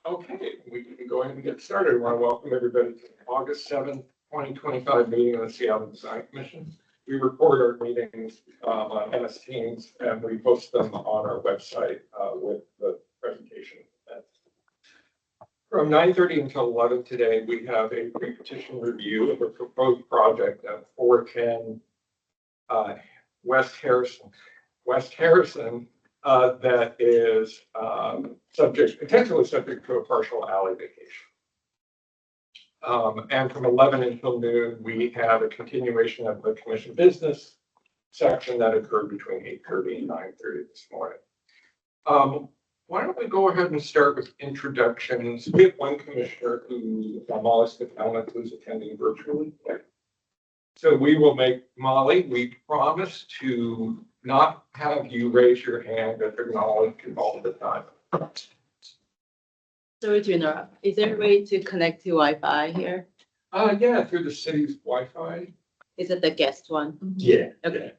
Okay, we can go ahead and get started. I want to welcome everybody to the August 7th, 2025 meeting of the Seattle Design Commission. We record our meetings on MS Teams and we post them on our website with the presentation. From 9:30 until 11 today, we have a pre-petition review of a proposed project at 410 West Harrison that is potentially subject to a partial alley vacation. And from 11 until noon, we have a continuation of the commission business section that occurred between 8:30 and 9:30 this morning. Why don't we go ahead and start with introductions? We have one commissioner Molly Spitana, who's attending virtually. So we will make, Molly, we promise to not have you raise your hand and acknowledge you all the time. Sorry to interrupt. Is there a way to connect to Wi-Fi here? Yeah, through the city's Wi-Fi. Is it the guest one? Yeah. Okay.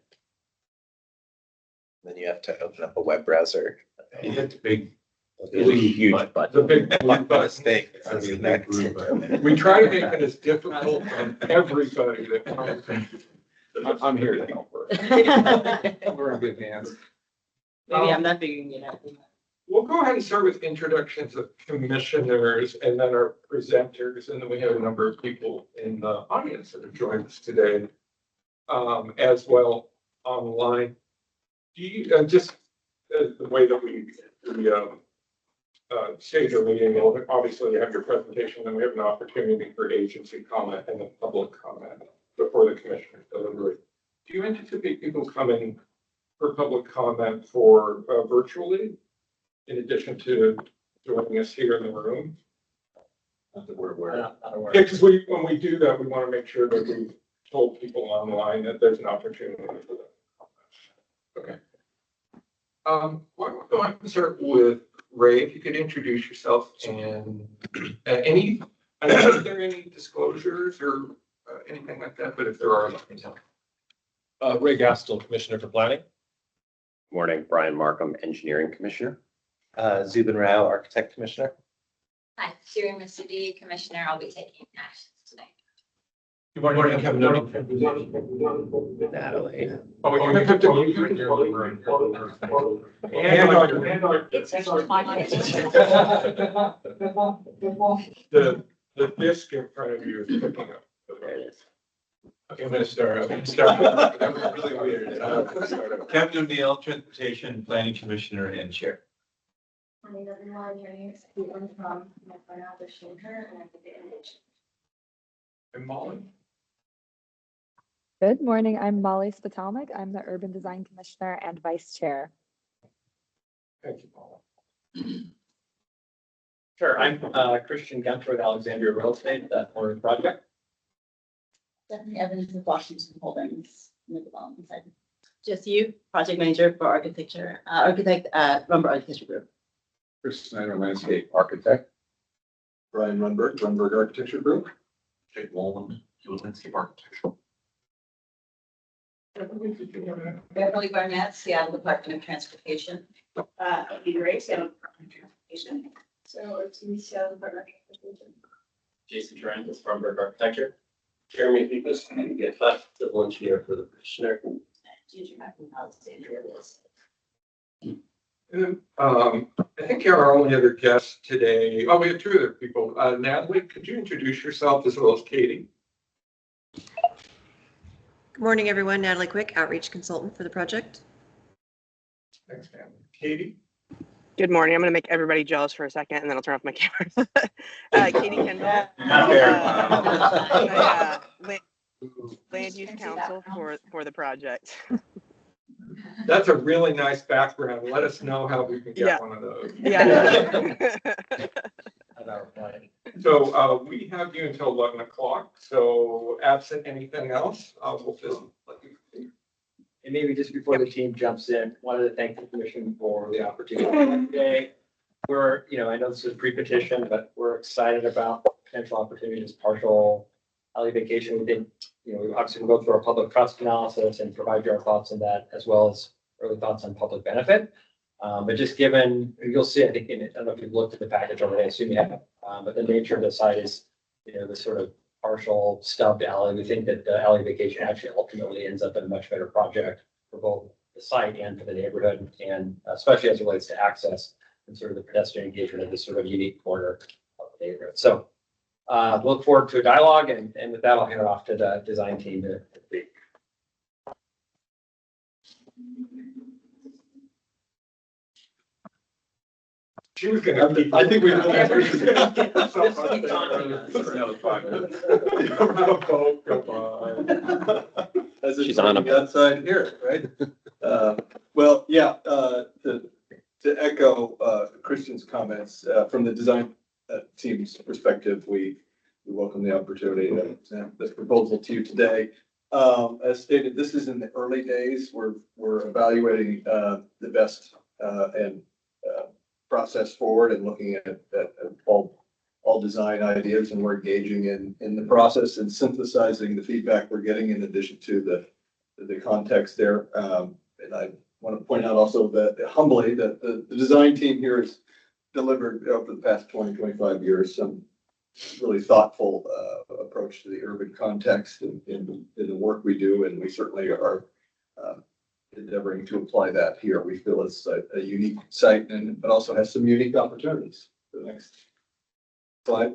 Then you have to open up a web browser. It's big. It's a huge The button. big blue button. Mistake. It says connect. We try to make it as difficult on everybody that comes. I'm here to help her. Maybe We're in good hands. I'm not figuring it out. We'll go ahead and start with introductions of commissioners and then our presenters. And then we have a number of people in the audience that have joined us today as well online. Do you just the way that we stage our meeting, obviously you have your presentation, then we have an opportunity for agency comment and the public comment before the commissioner's delivery. Do you anticipate people coming for public comment for virtually, in addition to joining us here in the room? Not that we're aware. Yeah, because when we do that, we want to make sure that we've told people online that there's an opportunity for them. Okay. Why don't we go ahead and start with Ray, if you could introduce yourself and I don't know if there are any disclosures or anything like that, but if there are, let me know. Ray Gastel, Commissioner for Planning. Morning, Brian Markham, Engineering Commissioner. Zubin Rao, Architect Commissioner. Hi, Siri City Commissioner. I'll be taking actions tonight. Good morning, Kevin. Natalie. Oh, you have to mute your It's actually fine. The disc in front of you is picking up. There it is. Okay, I'm gonna start. That was really weird. Kevin O'Neill, Transportation Planning Commissioner and Chair. Morning, everyone. Your name is Caitlin from McBurnell, the Shaker, and I'm with the image. And Molly? Good morning. I'm Molly Spitalnik. I'm the Urban Design Commissioner and Vice Chair. Thank you, Molly. Sure, I'm Christian Gunter with Alexandria Real Estate, that Orange project. Stephanie Evans with Washington Holdings in the development side. Just you, project manager for architect at Rumber Architecture Group. Chris Snyder, Landscape Architect. Brian Runberg, Runberg Architecture Group. Jake Wolman, Landscape Architecture. Beverly Barnett, Seattle Department of Transportation. Gray, Seattle Department of Transportation. So it's Seattle Department of Transportation. Jason Trent with Rumberg Architecture. Jeremy Pipus, and get left civil engineer for the commissioner. Ginger Alexandria Real Estate. And, I think you're our only other guest today. Oh, we have two other people. Natalie, could you introduce yourself as well as Katie? Good morning, everyone. Natalie Quick, Outreach Consultant for the project. Thanks, Natalie. Katie? Good morning. I'm going to make everybody jealous for a second, and then I'll turn off my camera. Katie Kendall, Land Use Council for the project. That's a really nice background. Let us know how we can get one of those. Yeah. So we have you until 11 o'clock. So absent anything else, we'll just let you proceed. And maybe just before the team jumps in, wanted to thank the commission for the opportunity today. We're, I know this is pre-petition, but we're excited about potential opportunities, partial alley vacation. We did, we obviously will go through our public trust analysis and provide your thoughts on that, as well as early thoughts on public benefit. But just given, you'll see, I think, I don't know if you've looked at the package already, I assume you have, but the nature of the site is, the sort of partial stubbed alley. We think that the alley vacation actually ultimately ends up in a much better project for both the site and for the neighborhood, and especially as it relates to access and sort of the pedestrian engagement of this sort of unique corner of the neighborhood. So look forward to a dialogue, and with that, I'll hand it off to the design team to speak. She was gonna. I think we know. As it's She's on raining outside here, right? Well, yeah, to echo Christian's comments, from the design team's perspective, we welcome the opportunity to present this proposal to you today. As stated, this is in the early days. We're evaluating the best and process forward and looking at all design ideas, and we're engaging in the process and synthesizing the feedback we're getting in addition to the context there. And I want to point out also that humbly that the design team here has delivered over the past 25 years some really thoughtful approach to the urban context in the work we do, and we certainly are endeavoring to apply that here. We feel it's a unique site, but also has some unique opportunities. The next slide.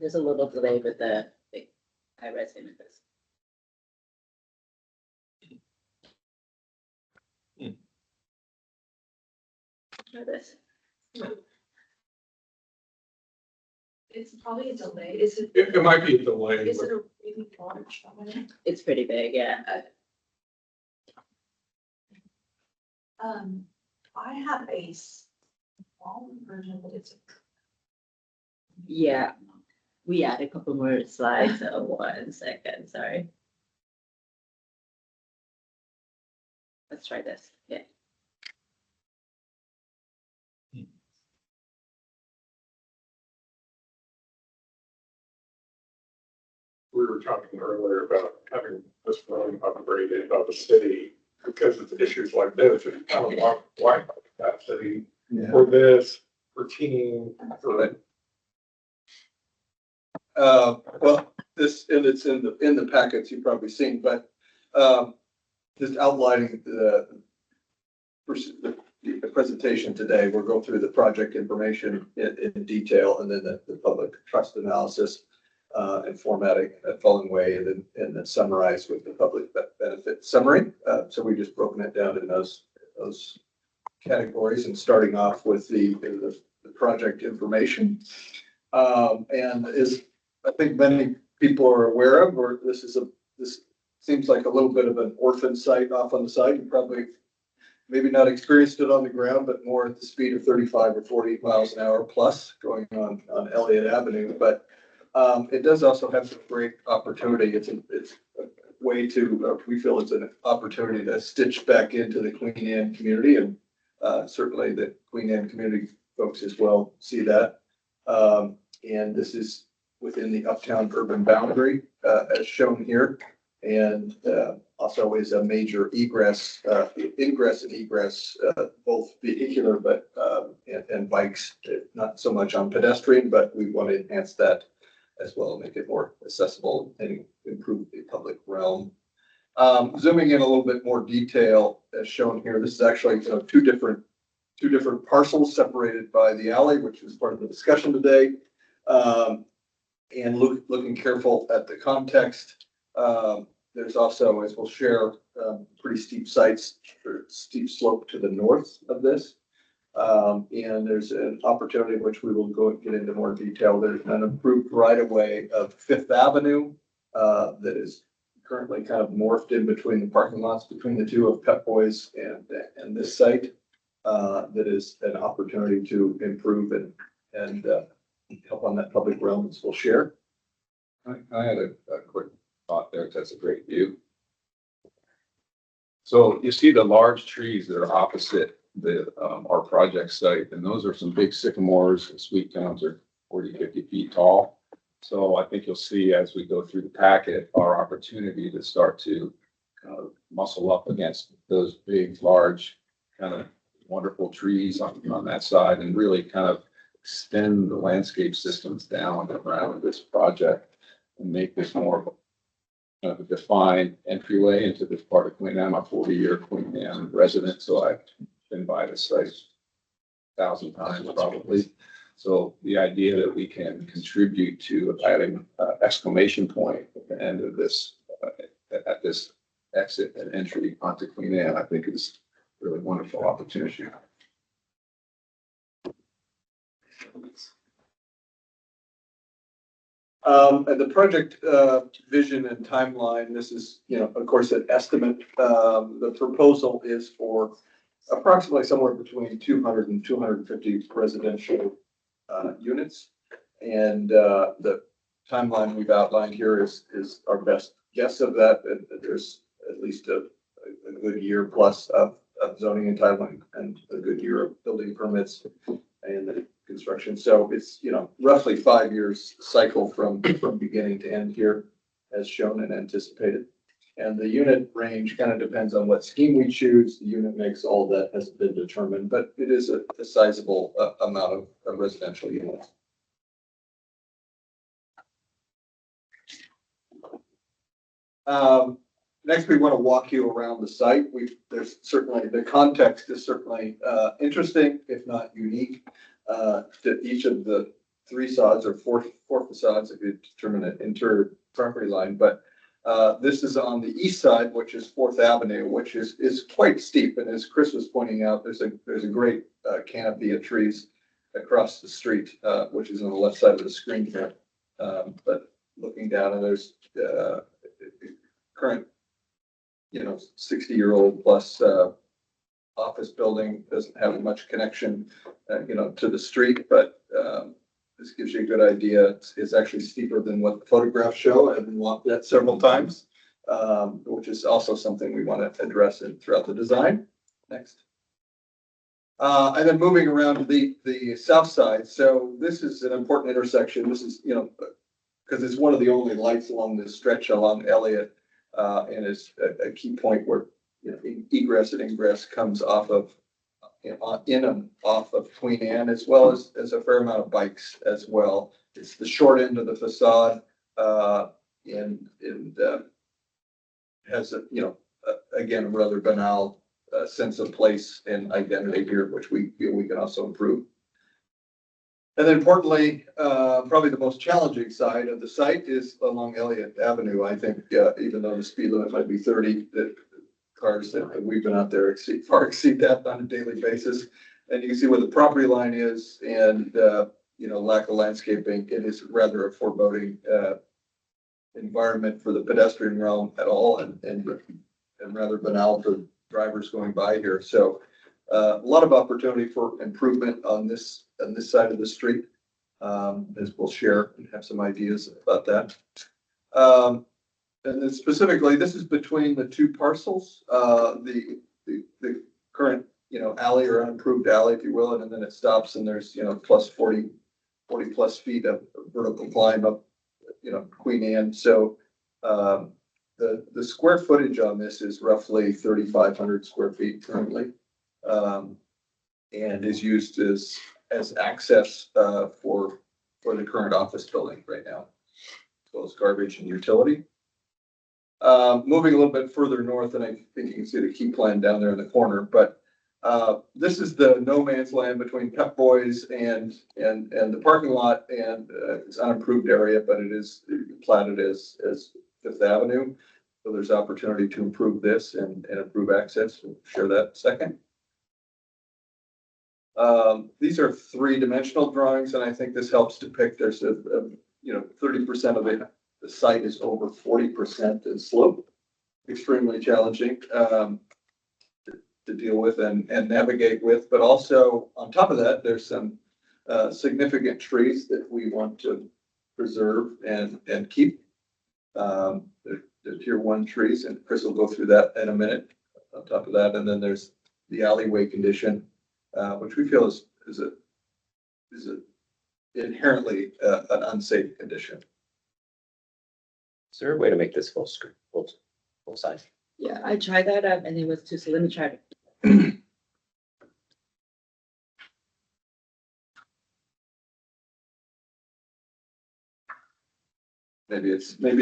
There's a little delay with the high-res images. Try this. It's probably a delay. Is it? It might be a delay. Is it a really large one? It's pretty big, yeah. I have a small version, but it's. Yeah. We add a couple more slides, so 1 second, sorry. Let's try this, yeah. We were talking earlier about having this road upgraded by the city because of issues like this. It's kind of like capacity for this, for team, for. Well, this, and it's in the packets you've probably seen, but just outlining the presentation today, we'll go through the project information in detail, and then the public trust analysis and formatting the following way, and then summarize with the public benefit summary. So we just broken it down in those categories, and starting off with the project information. And as I think many people are aware of, this seems like a little bit of an orphan site off on the side. You probably maybe not experienced it on the ground, but more at the speed of 35 or 40 miles an hour plus going on Elliott Avenue. But it does also have some great opportunity. It's a way to, we feel it's an opportunity to stitch back into the Queen Anne community, and certainly the Queen Anne community folks as well see that. And this is within the uptown urban boundary, as shown here, and also is a major ingress and egress, both vehicular but and bikes. Not so much on pedestrian, but we want to enhance that as well, make it more accessible and improve the public realm. Zooming in a little bit more detail, as shown here, this is actually two different parcels separated by the alley, which is part of the discussion today. And looking careful at the context, there's also, as we'll share, pretty steep sites or steep slope to the north of this. And there's an opportunity which we will go and get into more detail. There's an approved right-of-way of Fifth Avenue that is currently kind of morphed in between the parking lots between the two of Pep Boys and this site. That is an opportunity to improve and help on that public realm, as we'll share. I had a quick thought there, because that's a great view. So you see the large trees that are opposite our project site, and those are some big sycamores, and sweet gums are 40, 50 feet tall. So I think you'll see as we go through the packet, our opportunity to start to kind of muscle up against those big, large, kind of wonderful trees on that side and really kind of extend the landscape systems down around this project and make this more of kind of a defined entryway into this part of Queen Anne. I'm a 40-year Queen Anne resident, so I've been by this site 1,000 times probably. So the idea that we can contribute to adding exclamation point at the end of this, at this exit and entry onto Queen Anne, I think is a really wonderful opportunity. And the project vision and timeline, this is, of course, an estimate. The proposal is for approximately somewhere between 200 and 250 residential units. And the timeline we've outlined here is our best guess of that. There's at least a good year plus of zoning entitlement and a good year of building permits and the construction. So it's, roughly 5 years cycle from beginning to end here as shown and anticipated. And the unit range kind of depends on what scheme we choose. The unit mix, all that has been determined, but it is a sizable amount of residential units. Next, we want to walk you around the site. There's certainly, the context is certainly interesting, if not unique, to each of the three facades or four facades if you determine an inter property line. But this is on the east side, which is 4th Avenue, which is quite steep. And as Chris was pointing out, there's a great canopy of trees across the street, which is on the left side of the screen here. But looking down, and there's current 60-year-old plus office building, doesn't have much connection to the street, but this gives you a good idea. It's actually steeper than what the photographs show. I've walked that several times, which is also something we want to address throughout the design. Next. And then moving around to the south side. So this is an important intersection. This is, because it's one of the only lights along this stretch along Elliott. And is a key point where egress and ingress comes off of in and off of Queen Anne, as well as a fair amount of bikes as well. It's the short end of the facade, and has again a rather banal sense of place and identity here, which we feel we can also improve. And then importantly, probably the most challenging side of the site is along Elliott Avenue. I think even though the speed limit might be 30, the cars that we've been out there far exceed that on a daily basis. And you can see where the property line is and, lack of landscaping. It is rather a foreboding environment for the pedestrian realm at all and rather banal for drivers going by here. So a lot of opportunity for improvement on this side of the street, as we'll share and have some ideas about that. And then specifically, this is between the two parcels, the current, alley or unimproved alley, if you will, and then it stops and there's, plus 40 plus feet of vertical climb up, Queen Anne. So the square footage on this is roughly 3,500 square feet currently. And is used as access for the current office building right now, as well as garbage and utility. Moving a little bit further north, and I think you can see the key plan down there in the corner, but this is the no man's land between Pep Boys and the parking lot, and it's unimproved area, but it is platted as 5th Avenue. So there's opportunity to improve this and improve access. We'll share that in a second. These are 3-dimensional drawings, and I think this helps depict there's 30% of the site is over 40% in slope. Extremely challenging to deal with and navigate with, but also on top of that, there's some significant trees that we want to preserve and keep. The tier 1 trees, and Chris will go through that in a minute on top of that. And then there's the alleyway condition, which we feel is inherently an unsafe condition. Is there a way to make this full screen, full size? Yeah, I tried that and it was too, so let me try it. Maybe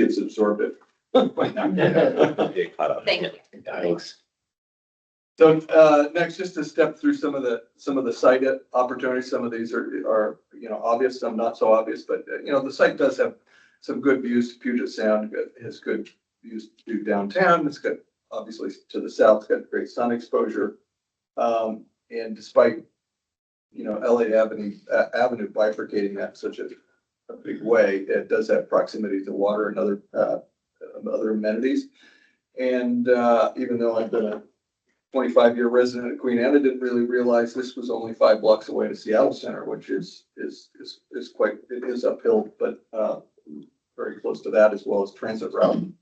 it's absorbed it. Get caught up. Thank you. Thanks. So, next, just to step through some of the site opportunities. Some of these are, obvious, some not so obvious, but, the site does have some good views to Puget Sound, has good views to downtown. It's got, obviously, to the south, it's got great sun exposure. And despite, LA Avenue bifurcating that in such a big way, it does have proximity to water and other amenities. And, even though I've been a 25-year resident of Queen Anne, I didn't really realize this was only 5 blocks away to Seattle Center, which is quite, it is uphill, but very close to that, as well as transit route.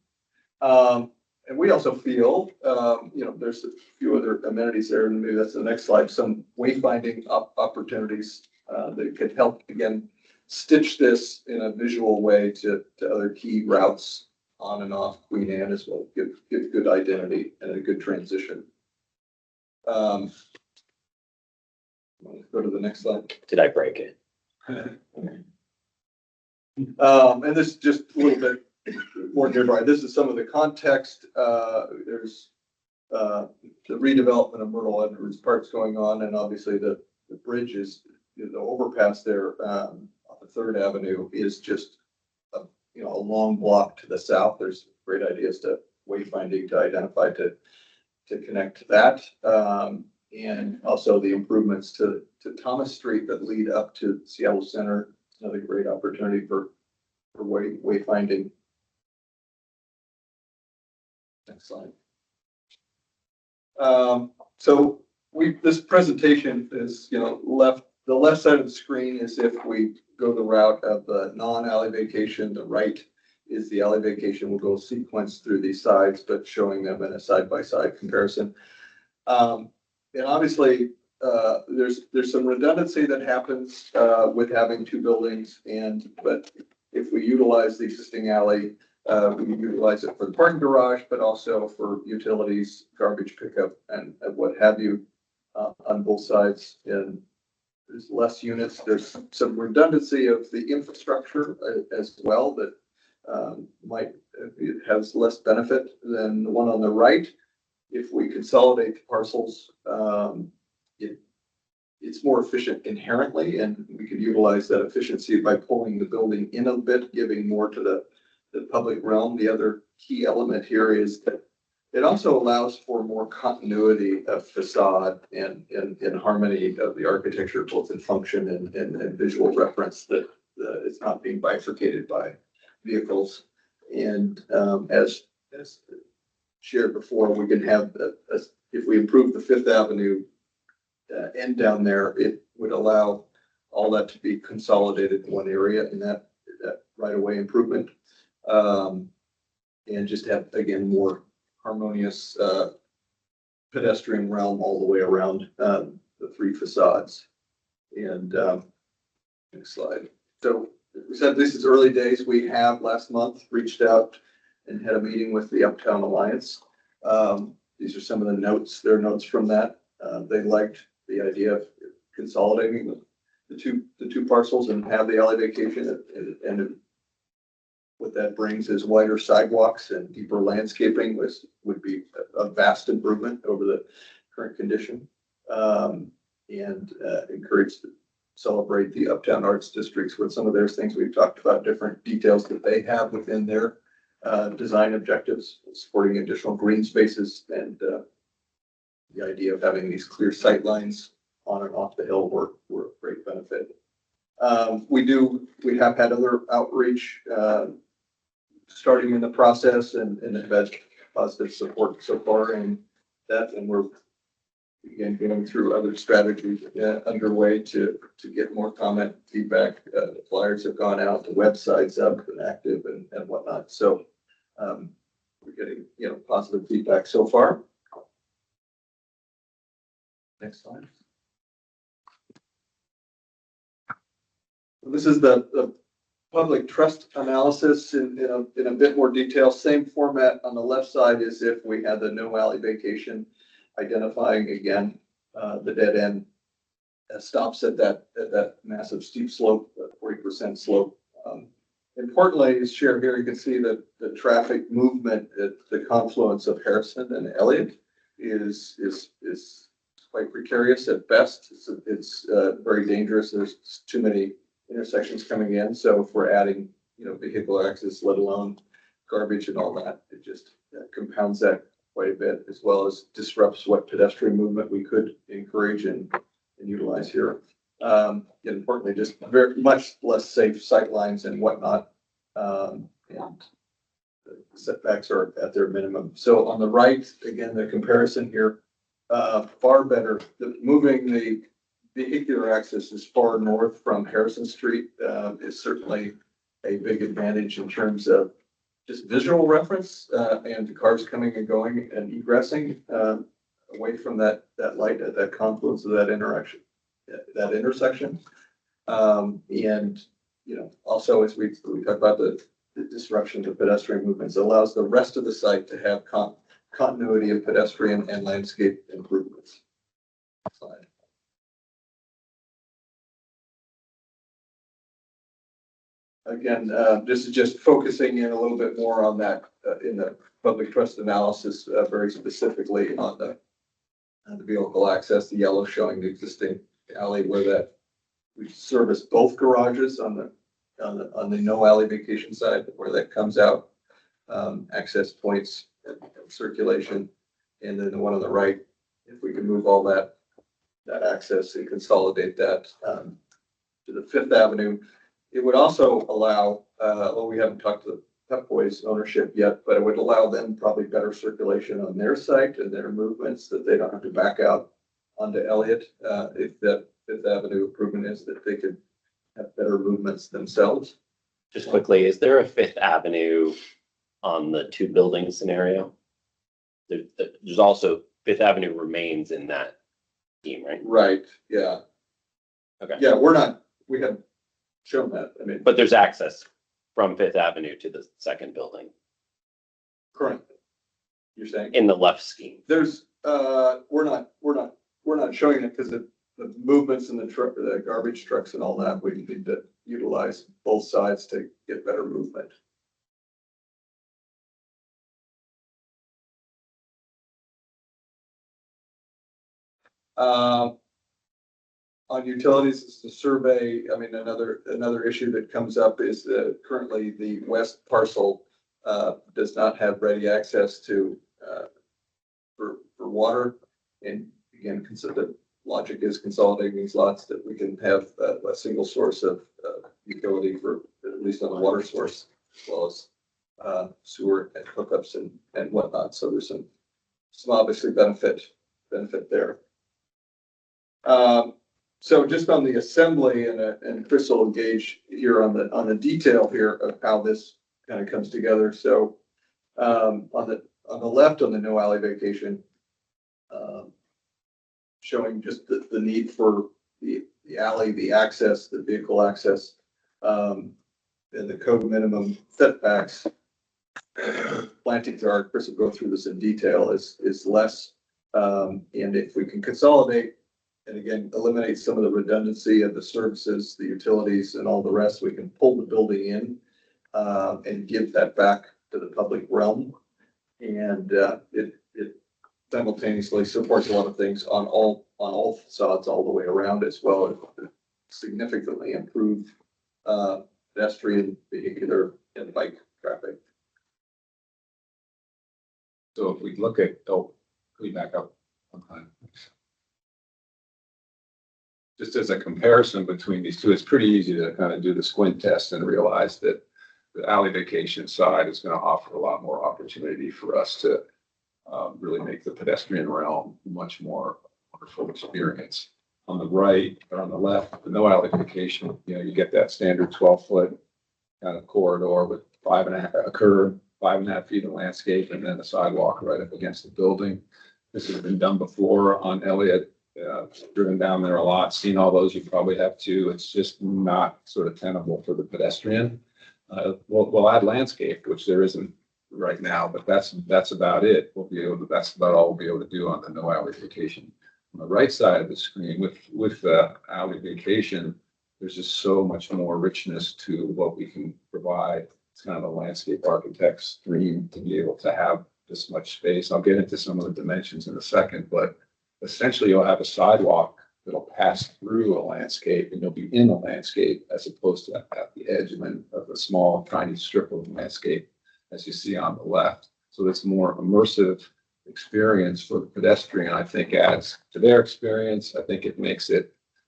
And we also feel, there's a few other amenities there, and maybe that's the next slide, some wayfinding opportunities that could help, again, stitch this in a visual way to other key routes on and off Queen Anne as well, give good identity and a good transition. Go to the next slide. Did I break it? And this is just a little bit more nearby. This is some of the context. There's the redevelopment of Myrtle Edwards Park's going on, and obviously the bridge is, the overpass there on the 3rd Avenue is just a long block to the south. There's great ideas to wayfinding to identify to connect to that. And also the improvements to Thomas Street that lead up to Seattle Center. Another great opportunity for wayfinding. Next slide. So this presentation is, the left side of the screen is if we go the route of the non-alley vacation. The right is the alley vacation. We'll go sequence through these sides, but showing them in a side-by-side comparison. And obviously, there's some redundancy that happens with having 2 buildings, but if we utilize the existing alley, we utilize it for the parking garage, but also for utilities, garbage pickup, and what have you on both sides. And there's less units. There's some redundancy of the infrastructure as well that it has less benefit than the one on the right. If we consolidate the parcels, it's more efficient inherently, and we could utilize that efficiency by pulling the building in a bit, giving more to the public realm. The other key element here is that it also allows for more continuity of facade and harmony of the architecture, both in function and visual reference, that it's not being bifurcated by vehicles. And as shared before, we can have, if we improve the 5th Avenue end down there, it would allow all that to be consolidated in one area in that right-of-way improvement. And just have, again, more harmonious pedestrian realm all the way around the 3 facades. And next slide. So we said this is early days. We have last month reached out and had a meeting with the Uptown Alliance. These are some of the notes, their notes from that. They liked the idea of consolidating the two parcels and have the alley vacation, and what that brings is wider sidewalks and deeper landscaping, would be a vast improvement over the current condition. And encourage to celebrate the Uptown Arts Districts with some of their things. We've talked about different details that they have within their design objectives, supporting additional green spaces, and the idea of having these clear sight lines on and off the hill were a great benefit. We have had other outreach starting in the process, and have had positive support so far in that, and we're again going through other strategies underway to get more comment feedback. The flyers have gone out, the website's up and active and whatnot. So we're getting positive feedback so far. Next slide. This is the public trust analysis in a bit more detail. Same format on the left side as if we had the no alley vacation, identifying again the dead end stops at that massive steep slope, 40% slope. Importantly, as shared here, you can see that the traffic movement at the confluence of Harrison and Elliott is quite precarious at best. It's very dangerous. There's too many intersections coming in. So if we're adding, vehicular access, let alone garbage and all that, it just compounds that quite a bit, as well as disrupts what pedestrian movement we could encourage and utilize here. And importantly, just very much less safe sight lines and whatnot. And the setbacks are at their minimum. So on the right, again, the comparison here, far better. Moving the vehicular access as far north from Harrison Street is certainly a big advantage in terms of just visual reference and the cars coming and going and egressing away from that light at that confluence of that intersection. And also as we talk about the disruption to pedestrian movements, it allows the rest of the site to have continuity of pedestrian and landscape improvements. Slide. Again, this is just focusing in a little bit more on that in the public trust analysis, very specifically on the vehicle access, the yellow showing the existing alley where that we service both garages on the no alley vacation side where that comes out, access points and circulation, and then the one on the right, if we can move all that access and consolidate that to the Fifth Avenue. It would also allow, well, we haven't talked to the Pep Boys ownership yet, but it would allow them probably better circulation on their site and their movements, that they don't have to back out onto Elliott. If that Fifth Avenue improvement is that they could have better movements themselves. Just quickly, is there a Fifth Avenue on the two building scenario? There's also Fifth Avenue remains in that scheme, right? Right, yeah. Okay. Yeah, we haven't shown that. I mean, But there's access from Fifth Avenue to the second building currently, you're saying? in the left scheme. There's, we're not showing it because the movements in the garbage trucks and all that, we need to utilize both sides to get better movement. On utilities, it's the survey. I mean, another issue that comes up is that currently the west parcel does not have ready access to for water. And again, the logic is consolidating these lots that we can have a single source of utility for at least on the water source, as well as sewer and hookups and whatnot. So there's some obviously benefit there. So just on the assembly, and Chris will engage here on the detail here of how this kind of comes together. So on the left, on the no alley vacation, showing just the need for the alley, the access, the vehicle access, and the code minimum setbacks. Plantings are, Chris will go through this in detail, is less. And if we can consolidate and again, eliminate some of the redundancy of the services, the utilities and all the rest, we can pull the building in and give that back to the public realm. And it simultaneously supports a lot of things on all facades all the way around, as well as significantly improve pedestrian, vehicular and bike traffic. So if we look at, can we back up one time? Just as a comparison between these two, it's pretty easy to kind of do the squint test and realize that the alley vacation side is going to offer a lot more opportunity for us to really make the pedestrian realm much more wonderful experience. On the right or on the left, the no alley vacation, you get that standard 12-foot kind of corridor with a curve, 5.5 feet of landscape, and then a sidewalk right up against the building. This has been done before on Elliott. driven down there a lot, seen all those, you probably have too. It's just not sort of tenable for the pedestrian. We'll add landscape, which there isn't right now, but that's about it. That's about all we'll be able to do on the no alley vacation. On the right side of the screen with the alley vacation, there's just so much more richness to what we can provide. It's kind of a landscape architect's dream to be able to have this much space. I'll get into some of the dimensions in a second, but essentially you'll have a sidewalk that'll pass through a landscape and you'll be in a landscape as opposed to at the edge of a small tiny strip of landscape as you see on the left. So this more immersive experience for the pedestrian, I think, adds to their experience. I think it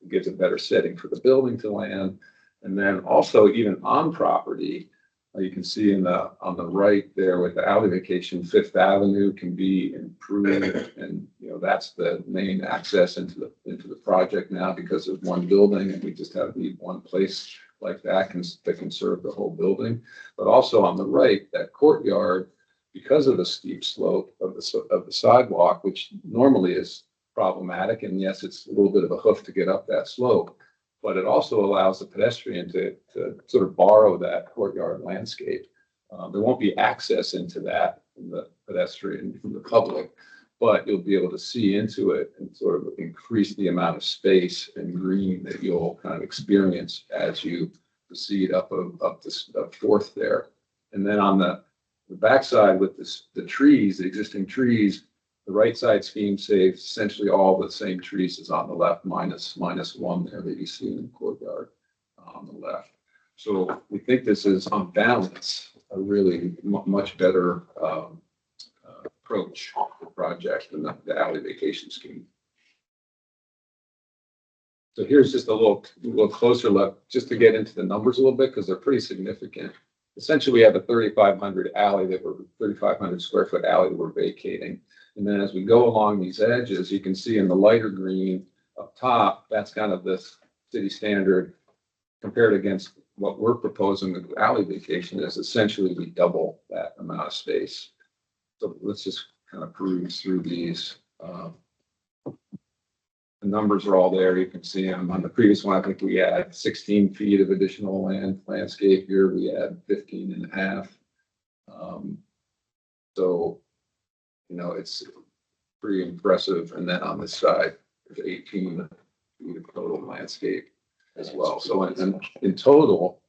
gives a better setting for the building to land. And then also even on property, you can see on the right there with the alley vacation, Fifth Avenue can be improved, and that's the main access into the project now because of one building, and we just have the one place like that can serve the whole building. But also on the right, that courtyard, because of the steep slope of the sidewalk, which normally is problematic, and yes, it's a little bit of a hoof to get up that slope, but it also allows the pedestrian to sort of borrow that courtyard landscape. There won't be access into that from the pedestrian, from the public, but you'll be able to see into it and sort of increase the amount of space and green that you'll kind of experience as you proceed up Fourth there. And then on the backside with the existing trees, the right side scheme saves essentially all the same trees as on the left, minus one there that you see in the courtyard on the left. So we think this is on balance a really much better approach to the project than the alley vacation scheme. So here's just a little closer look just to get into the numbers a little bit because they're pretty significant. Essentially, we have a 3,500 square foot alley that we're vacating. And then as we go along these edges, you can see in the lighter green up top, that's kind of this city standard compared against what we're proposing with alley vacation is essentially we double that amount of space. So let's just kind of cruise through these. The numbers are all there. You can see them. On the previous one, I think we had 16 feet of additional landscape. Here we had 15 and a half. So, it's pretty impressive. And then on this side, there's 18 feet of total landscape as well. So in total,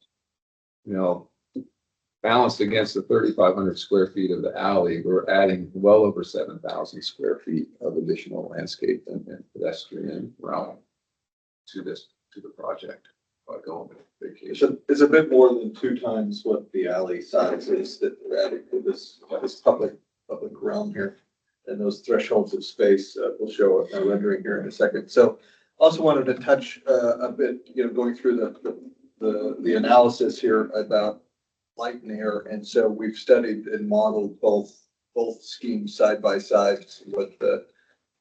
balanced against the 3,500 square feet of the alley, we're adding well over 7,000 square feet of additional landscape and pedestrian realm to the project by going with vacation. It's a bit more than 2 times what the alley size is that we're adding to this public realm here. And those thresholds of space we'll show a rendering here in a second. So also wanted to touch a bit, going through the analysis here about light and air. And so we've studied and modeled both schemes side by side, what the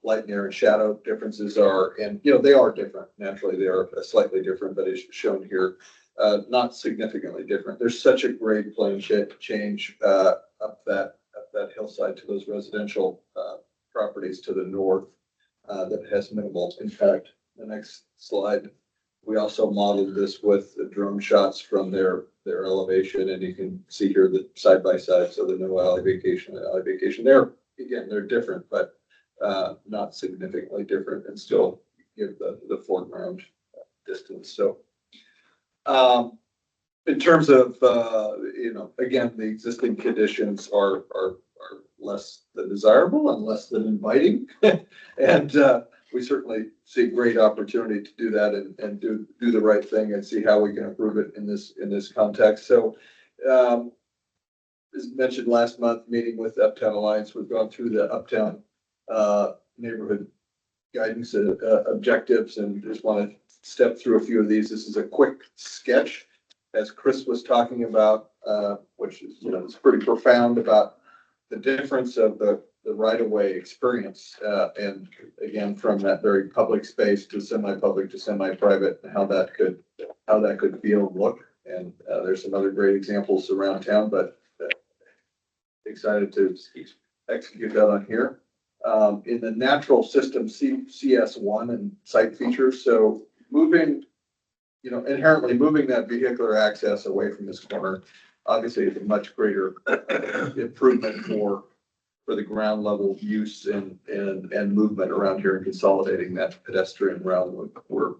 light and air and shadow differences are. And, they are different. Naturally, they are slightly different, but it's shown here, not significantly different. There's such a great plane change up that hillside to those residential properties to the north that has minimal impact. The next slide. We also modeled this with the drone shots from their elevation, and you can see here the side by side. So the no alley vacation and alley vacation. They're different, but not significantly different, and still give the foreground distance. So in terms of again, the existing conditions are less than desirable and less than inviting, and we certainly see great opportunity to do that and do the right thing and see how we can improve it in this context. So, as mentioned last month, meeting with Uptown Alliance, we've gone through the Uptown neighborhood guidance objectives, and just want to step through a few of these. This is a quick sketch, as Chris was talking about, which is it's pretty profound about the difference of the right-of-way experience, and again, from that very public space to semi-public to semi-private, and how that could feel and look. And there's some other great examples around town, but excited to execute that on here. in the natural system CS1 and site features. So moving, inherently moving that vehicular access away from this corner, obviously is a much greater improvement for the ground level use and movement around here and consolidating that pedestrian realm. We're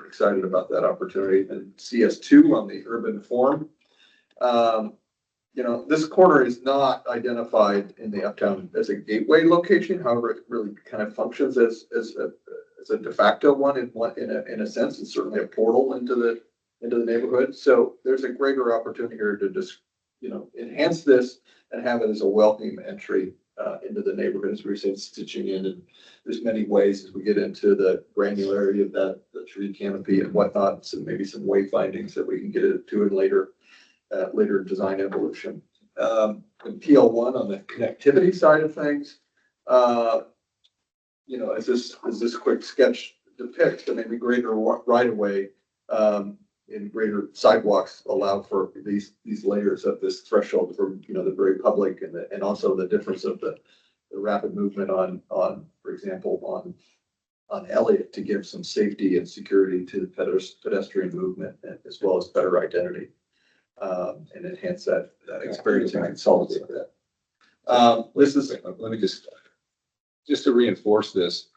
excited about that opportunity. And CS2 on the urban form. This corner is not identified in the uptown as a gateway location. However, it really kind of functions as a de facto one in a sense. It's certainly a portal into the neighborhood. So there's a greater opportunity here to just, enhance this and have it as a welcoming entry into the neighborhood, as we said, stitching in. And there's many ways as we get into the granularity of the tree canopy and whatnot, so maybe some wayfindings that we can get into in later design evolution. And PL1 on the connectivity side of things, as this quick sketch depicts, the maybe greater right of way and greater sidewalks allow for these layers of this threshold for the very public and also the difference of the rapid movement on for example on Elliott to give some safety and security to the pedestrian movement as well as better identity. And enhance that experience and consolidate that. This is, let me just to reinforce this,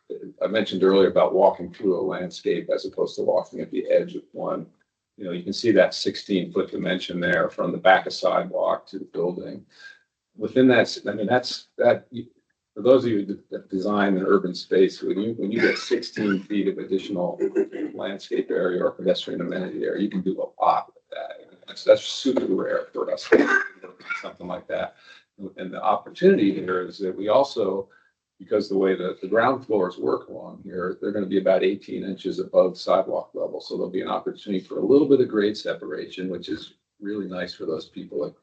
I mentioned earlier about walking through a landscape as opposed to walking at the edge of one. You can see that 16-foot dimension there from the back of sidewalk to the building. Within that, I mean, that for those of you that design an urban space, when you get 16 feet of additional landscape area or pedestrian amenity area, you can do a lot with that. That's super rare for us to do something like that. And the opportunity here is that we also, because the way that the ground floors work along here, they're going to be about 18 inches above sidewalk level. So there'll be an opportunity for a little bit of grade separation, which is really nice for those people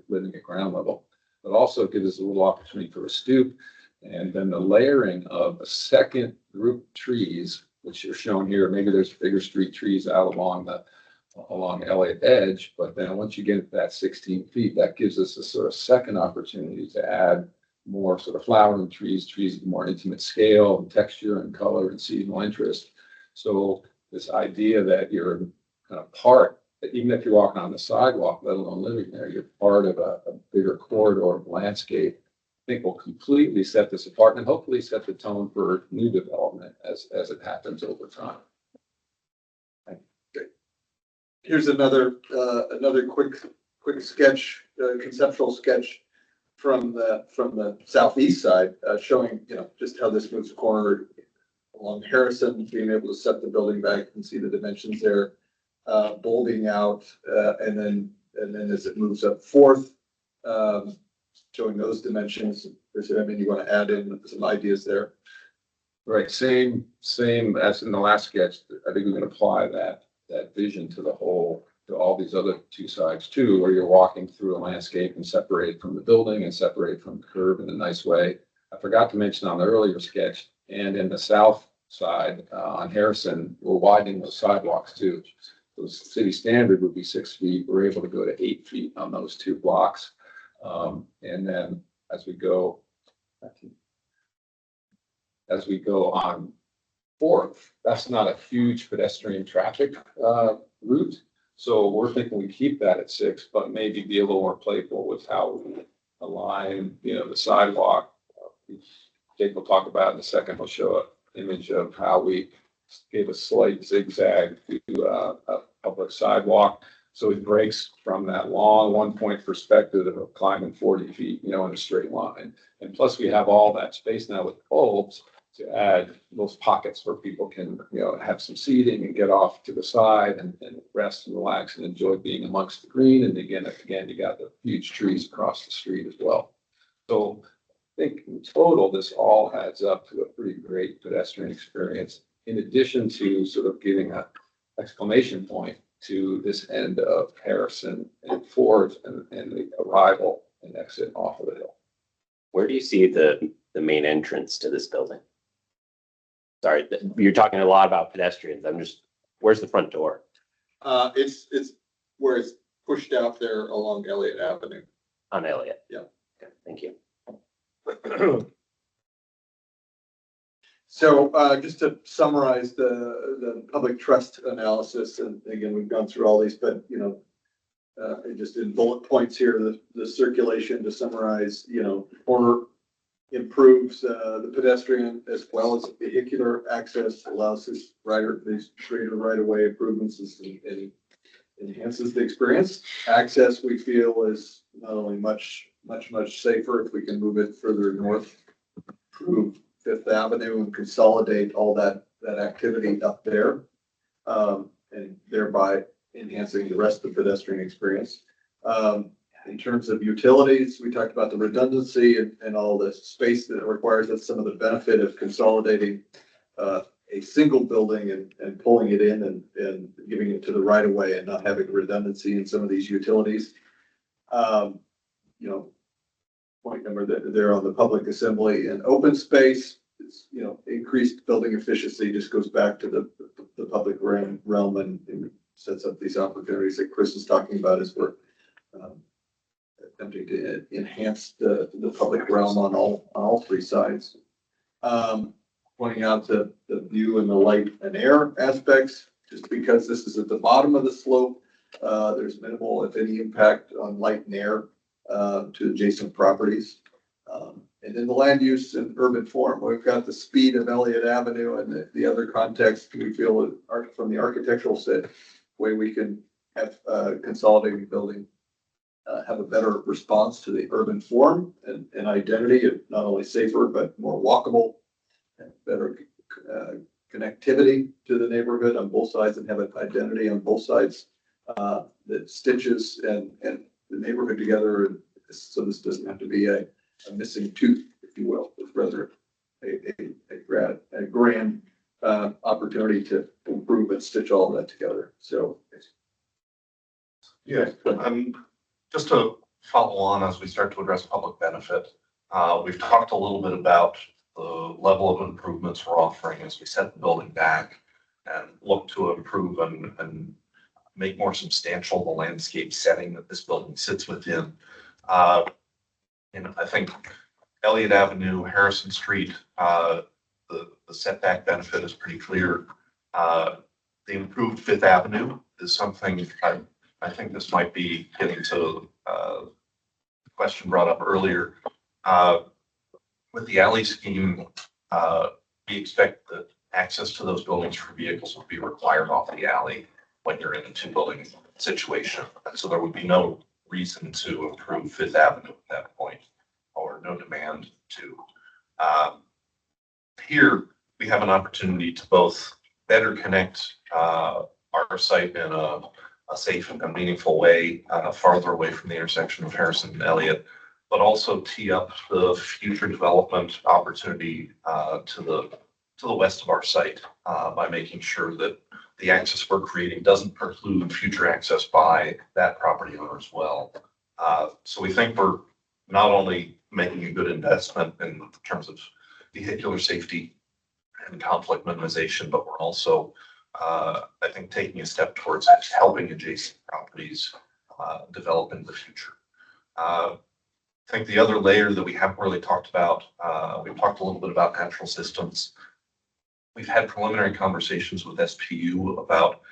living at ground level. But also gives us a little opportunity for a stoop. And then the layering of a second group of trees, which are shown here. Maybe there's bigger street trees out along Elliott Edge, but then once you get that 16 feet, that gives us a sort of second opportunity to add more sort of flowering trees of more intimate scale and texture and color and seasonal interest. So this idea that you're kind of part, that even if you're walking on the sidewalk, let alone living there, you're part of a bigger corridor of landscape, I think will completely set this apart and hopefully set the tone for new development as it happens over time. Here's another quick sketch, conceptual sketch from the southeast side, showing just how this moves corner along Harrison, being able to set the building back and see the dimensions there, bulging out, and then as it moves up Fourth, showing those dimensions. I mean, you want to add in some ideas there? Right, same as in the last sketch. I think we can apply that vision to all these other two sides too, where you're walking through a landscape and separate from the building and separate from the curb in a nice way. I forgot to mention on the earlier sketch and in the south side on Harrison, we're widening those sidewalks too. The city standard would be 6 feet. We're able to go to 8 feet on those two blocks. And then as we go on Fourth, that's not a huge pedestrian traffic route. So we're thinking we keep that at 6, but maybe be a little more playful with how we align, the sidewalk. Jake will talk about in a second. We'll show an image of how we gave a slight zigzag to a public sidewalk. So it breaks from that long 1-point perspective of climbing 40 feet, in a straight line. And plus we have all that space now with bulbs to add those pockets where people can, have some seating and get off to the side and rest and relax and enjoy being amongst the green. And again, you got the huge trees across the street as well. So I think in total, this all adds up to a pretty great pedestrian experience, in addition to sort of giving an exclamation point to this end of Harrison and Ford and the arrival and exit off of the hill. Where do you see the main entrance to this building? Sorry, you're talking a lot about pedestrians. Where's the front door? It's where it's pushed out there along Elliott Avenue. On Elliott? Yeah. Okay, thank you. So just to summarize the public trust analysis, and again, we've gone through all these, but just in bullet points here, the circulation to summarize, or improves the pedestrian as well as vehicular access, allows these greater right-of-way improvements and enhances the experience. Access, we feel, is not only much safer if we can move it further north, improve Fifth Avenue and consolidate all that activity up there, and thereby enhancing the rest of the pedestrian experience. In terms of utilities, we talked about the redundancy and all the space that it requires. That's some of the benefit of consolidating a single building and pulling it in and giving it to the right of way and not having redundancy in some of these utilities. Point number there on the public assembly and open space, it's, increased building efficiency just goes back to the public realm and sets up these opportunities that Chris is talking about as we're attempting to enhance the public realm on all three sides. Pointing out the view and the light and air aspects, just because this is at the bottom of the slope, there's minimal, if any, impact on light and air to adjacent properties. And in the land use and urban form, we've got the speed of Elliott Avenue and the other context we feel from the architectural set, way we can have consolidating building have a better response to the urban form and identity, of not only safer, but more walkable and better connectivity to the neighborhood on both sides and have an identity on both sides that stitches and the neighborhood together. So this doesn't have to be a missing tooth, if you will. It's rather a grand opportunity to improve and stitch all of that together. So. Yeah, just to follow on as we start to address public benefit, we've talked a little bit about the level of improvements we're offering as we set the building back and look to improve and make more substantial the landscape setting that this building sits within. And I think Elliott Avenue, Harrison Street, the setback benefit is pretty clear. The improved Fifth Avenue is something I think this might be getting to the question brought up earlier. With the alley scheme, we expect that access to those buildings for vehicles would be required off the alley when you're in a two-building situation. And so there would be no reason to improve Fifth Avenue at that point, or no demand to. Here, we have an opportunity to both better connect our site in a safe and meaningful way, farther away from the intersection of Harrison and Elliott, but also tee up the future development opportunity to the west of our site by making sure that the access we're creating doesn't preclude future access by that property owner as well. So we think we're not only making a good investment in terms of vehicular safety and conflict minimization, but we're also, I think, taking a step towards helping adjacent properties develop in the future. I think the other layer that we haven't really talked about, we've talked a little bit about natural systems. We've had preliminary conversations with SPU about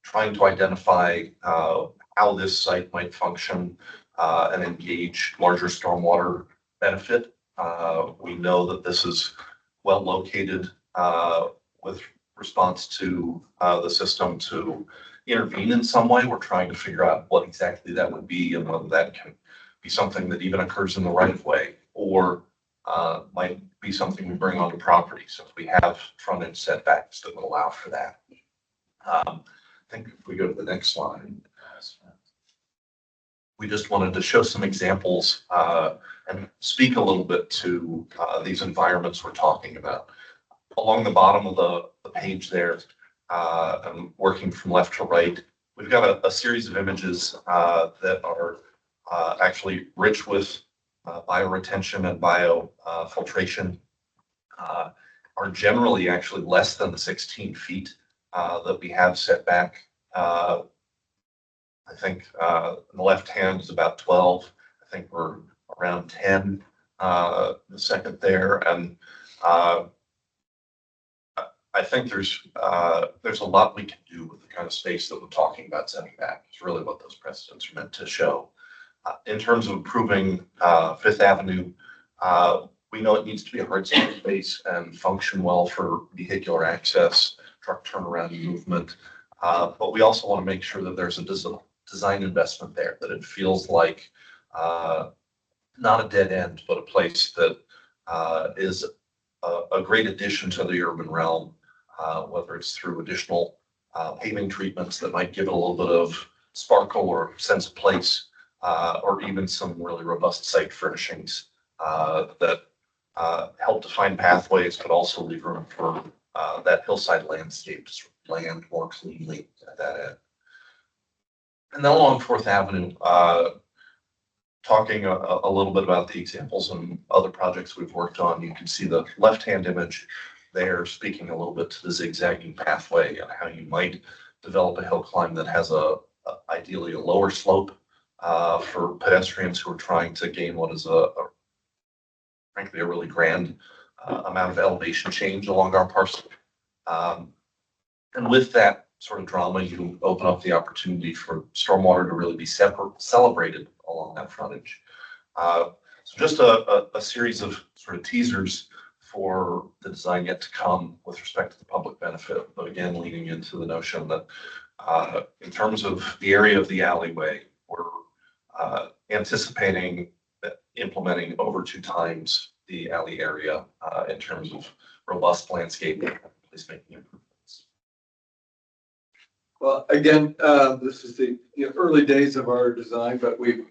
trying to identify how this site might function and engage larger stormwater benefit. We know that this is well located with response to the system to intervene in some way. We're trying to figure out what exactly that would be and whether that can be something that even occurs in the right of way or might be something we bring onto property. So if we have front-end setbacks that would allow for that. I think if we go to the next slide, we just wanted to show some examples and speak a little bit to these environments we're talking about. Along the bottom of the page there, and working from left to right, we've got a series of images that are actually rich with bioretention and biofiltration, are generally actually less than the 16 feet that we have set back. I think the left hand is about 12. I think we're around 10 the second there. And I think there's a lot we can do with the kind of space that we're talking about setting back. It's really what those precedents are meant to show. In terms of improving Fifth Avenue, we know it needs to be a hard space and function well for vehicular access, truck turnaround and movement. But we also want to make sure that there's a design investment there, that it feels like not a dead end, but a place that is a great addition to the urban realm, whether it's through additional paving treatments that might give it a little bit of sparkle or sense of place, or even some really robust site furnishings that help define pathways, but also leave room for that hillside landscape to sort of land more cleanly at that end. And then along Fourth Avenue, talking a little bit about the examples and other projects we've worked on, you can see the left-hand image there speaking a little bit to the zigzagging pathway and how you might develop a hill climb that has ideally a lower slope for pedestrians who are trying to gain what is frankly a really grand amount of elevation change along our parcel. And with that sort of drama, you open up the opportunity for stormwater to really be celebrated along that frontage. So just a series of sort of teasers for the design yet to come with respect to the public benefit, but again, leaning into the notion that in terms of the area of the alleyway, we're anticipating implementing over 2 times the alley area in terms of robust landscaping and placemaking improvements. Well, again, this is the early days of our design, but we've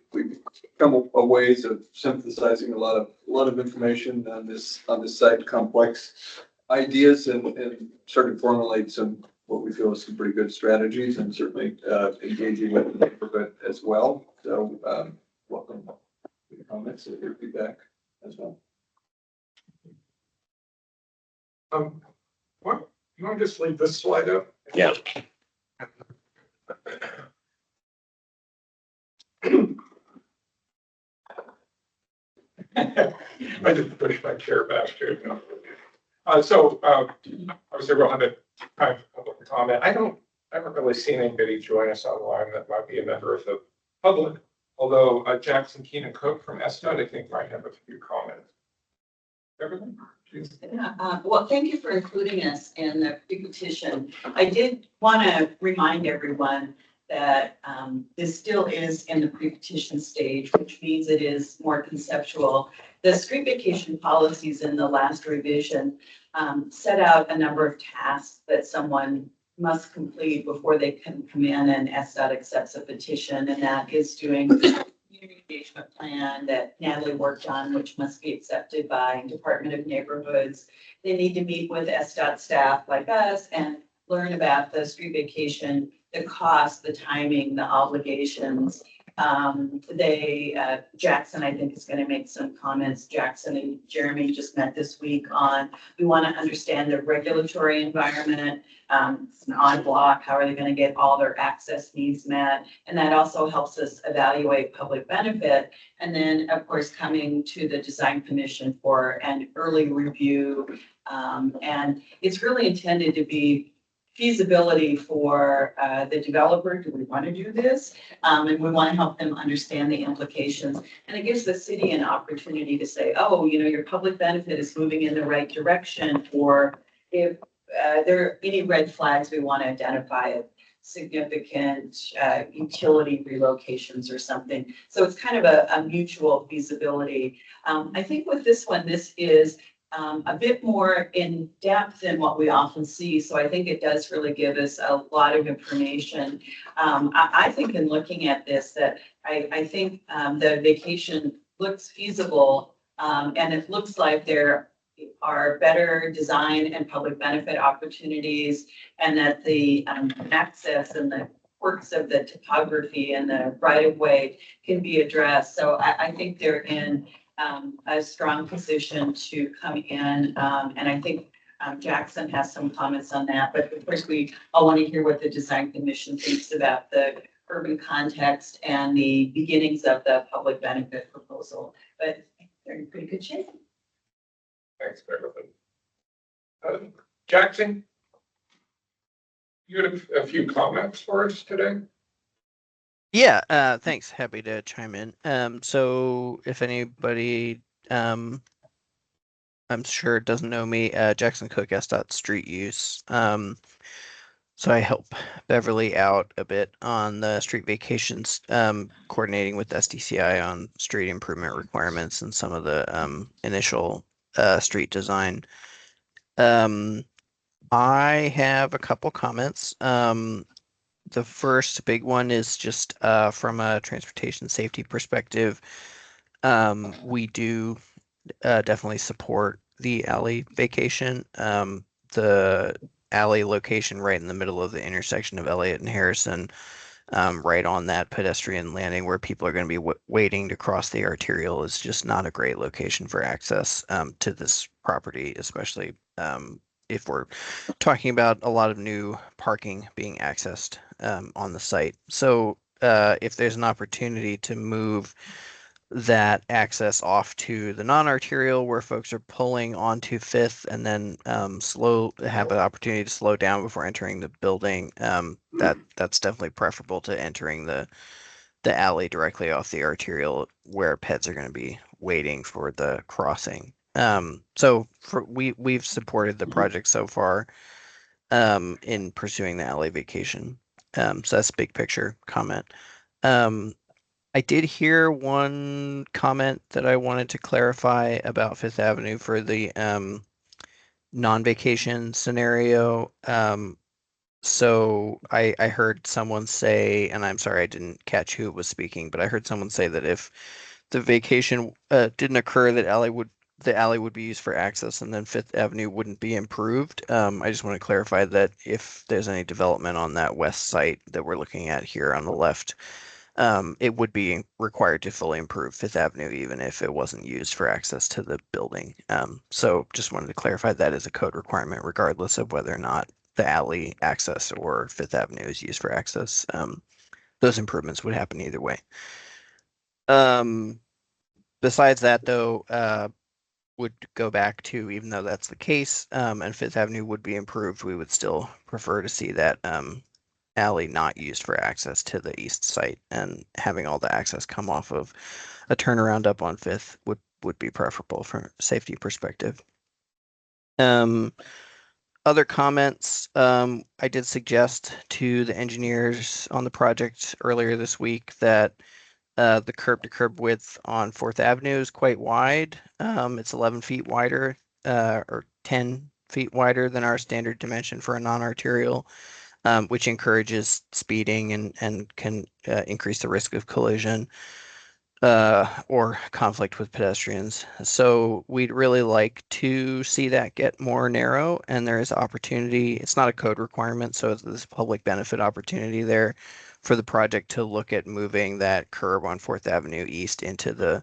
come a ways of synthesizing a lot of information on this site, complex ideas, and starting to formulate some what we feel is some pretty good strategies, and certainly engaging with the neighborhood as well. So welcome your comments and your feedback as well. What, you want to just leave this slide up? Yeah. I just pushed my chair back too. So obviously we'll have a time for public comment. I haven't really seen anybody join us online that might be a member of the public, although Jackson Keenan Cook from SDOT, I think, might have a few comments. Everything? Well, thank you for including us in the pre-petition. I did want to remind everyone that this still is in the pre-petition stage, which means it is more conceptual. The street vacation policies in the last revision set out a number of tasks that someone must complete before they can come in and SDOT accepts a petition, and that is doing community engagement plan that Natalie worked on, which must be accepted by Department of Neighborhoods. They need to meet with SDOT staff like us and learn about the street vacation, the cost, the timing, the obligations. Jackson, I think, is going to make some comments. Jackson and Jeremy just met this week on, we want to understand the regulatory environment. It's an odd block. How are they going to get all their access needs met? And that also helps us evaluate public benefit. And then, of course, coming to the Design Commission for an early review. And it's really intended to be feasibility for the developer. Do we want to do this? And we want to help them understand the implications. And it gives the city an opportunity to say, oh, your public benefit is moving in the right direction, or if there are any red flags we want to identify, significant utility relocations or something. So it's kind of a mutual feasibility. I think with this one, this is a bit more in depth than what we often see. So I think it does really give us a lot of information. I think in looking at this that I think the vacation looks feasible, and it looks like there are better design and public benefit opportunities, and that the access and the quirks of the topography and the right of way can be addressed. So I think they're in a strong position to come in, and I think Jackson has some comments on that. But of course, we all want to hear what the Design Commission thinks about the urban context and the beginnings of the public benefit proposal. But they're in pretty good shape. Thanks, Beverly. Jackson, You had a few comments for us today? Yeah, thanks. Happy to chime in. So if anybody, I'm sure doesn't know me, Jackson Cook, SDOT street use. So I help Beverly out a bit on the street vacations, coordinating with SDCI on street improvement requirements and some of the initial street design. I have a couple comments. The first big one is just from a transportation safety perspective. We do definitely support the alley vacation. The alley location right in the middle of the intersection of Elliott and Harrison, right on that pedestrian landing where people are going to be waiting to cross the arterial, is just not a great location for access to this property, especially if we're talking about a lot of new parking being accessed on the site. So if there's an opportunity to move that access off to the non-arterial where folks are pulling onto Fifth and then have an opportunity to slow down before entering the building, that's definitely preferable to entering the alley directly off the arterial where pets are going to be waiting for the crossing. So we've supported the project so far in pursuing the alley vacation. So that's big picture comment. I did hear one comment that I wanted to clarify about Fifth Avenue for the non-vacation scenario. So I heard someone say, and I'm sorry I didn't catch who was speaking, but I heard someone say that if the vacation didn't occur, that the alley would be used for access, and then Fifth Avenue wouldn't be improved. I just want to clarify that if there's any development on that west site that we're looking at here on the left, it would be required to fully improve Fifth Avenue, even if it wasn't used for access to the building. So just wanted to clarify that as a code requirement, regardless of whether or not the alley access or Fifth Avenue is used for access. Those improvements would happen either way. Besides that, though, would go back to, even though that's the case, and Fifth Avenue would be improved, we would still prefer to see that alley not used for access to the east site, and having all the access come off of a turnaround up on Fifth would be preferable from a safety perspective. Other comments, I did suggest to the engineers on the project earlier this week that the curb to curb width on 4th Avenue is quite wide. It's 11 feet wider or 10 feet wider than our standard dimension for a non-arterial, which encourages speeding and can increase the risk of collision or conflict with pedestrians. So we'd really like to see that get more narrow, and there is opportunity. It's not a code requirement, so there's a public benefit opportunity there for the project to look at moving that curb on 4th Avenue East into the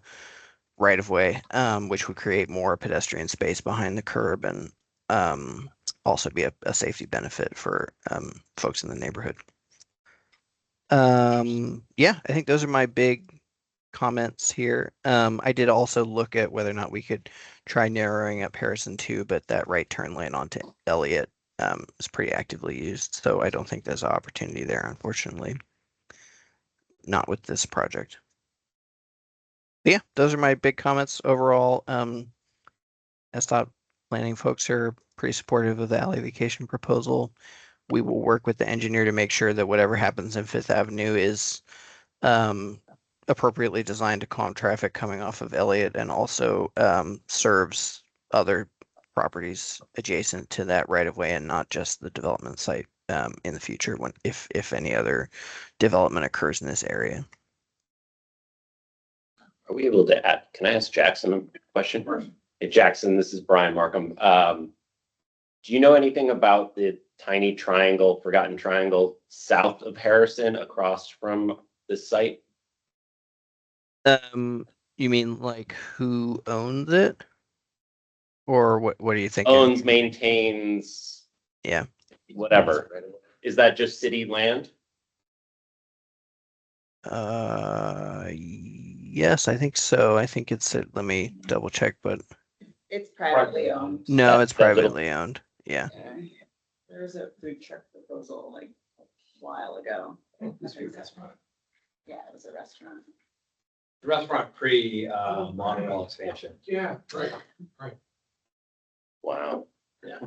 right of way, which would create more pedestrian space behind the curb and also be a safety benefit for folks in the neighborhood. Yeah, I think those are my big comments here. I did also look at whether or not we could try narrowing up Harrison too, but that right turn lane onto Elliott is pretty actively used, so I don't think there's an opportunity there, unfortunately. Not with this project. But yeah, those are my big comments overall. SDOT planning folks are pretty supportive of the alley vacation proposal. We will work with the engineer to make sure that whatever happens in Fifth Avenue is appropriately designed to calm traffic coming off of Elliott, and also serves other properties adjacent to that right of way and not just the development site in the future if any other development occurs in this area. Are we able to add, can I ask Jackson a question? Hey, Jackson, this is Brian Markham. Do you know anything about the tiny triangle, forgotten triangle, south of Harrison across from this site? You mean like who owns it? Or what are you thinking? Owns, maintains. Yeah. Whatever. Is that just city land? Yes, I think so. I think it's, let me double check, but It's privately owned. no, it's that little- privately owned. Yeah. There's a food truck that goes proposal like a while ago. This week, that's right. Yeah, it was a restaurant. The restaurant pre-Montreal expansion. Yeah, right. Wow. Yeah.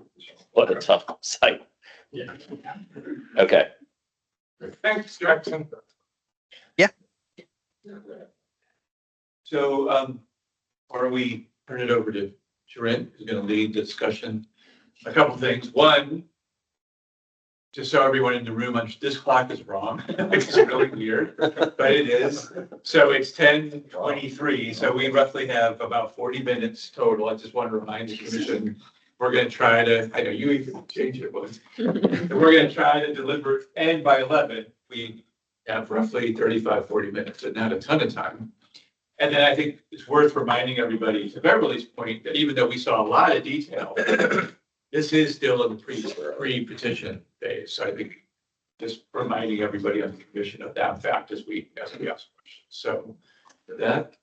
What a tough site. Yeah. Okay. Thanks, Jackson. So, why don't we turn it over to Sharon, who's going to lead the discussion. A couple things. One, just so everyone in the room, this clock is wrong. It's really weird, but it is. So it's 10:23. So we roughly have about 40 minutes total. I just want to remind the commission, we're going to try to, I know you even changed it once. We're going to try to deliver, and by 11, we have roughly 35, 40 minutes, and not a ton of time. And then I think it's worth reminding everybody, to Beverly's point, that even though we saw a lot of detail, this is still in the pre-petition phase. So I think just reminding everybody on the commission of that fact as we ask questions. So with that,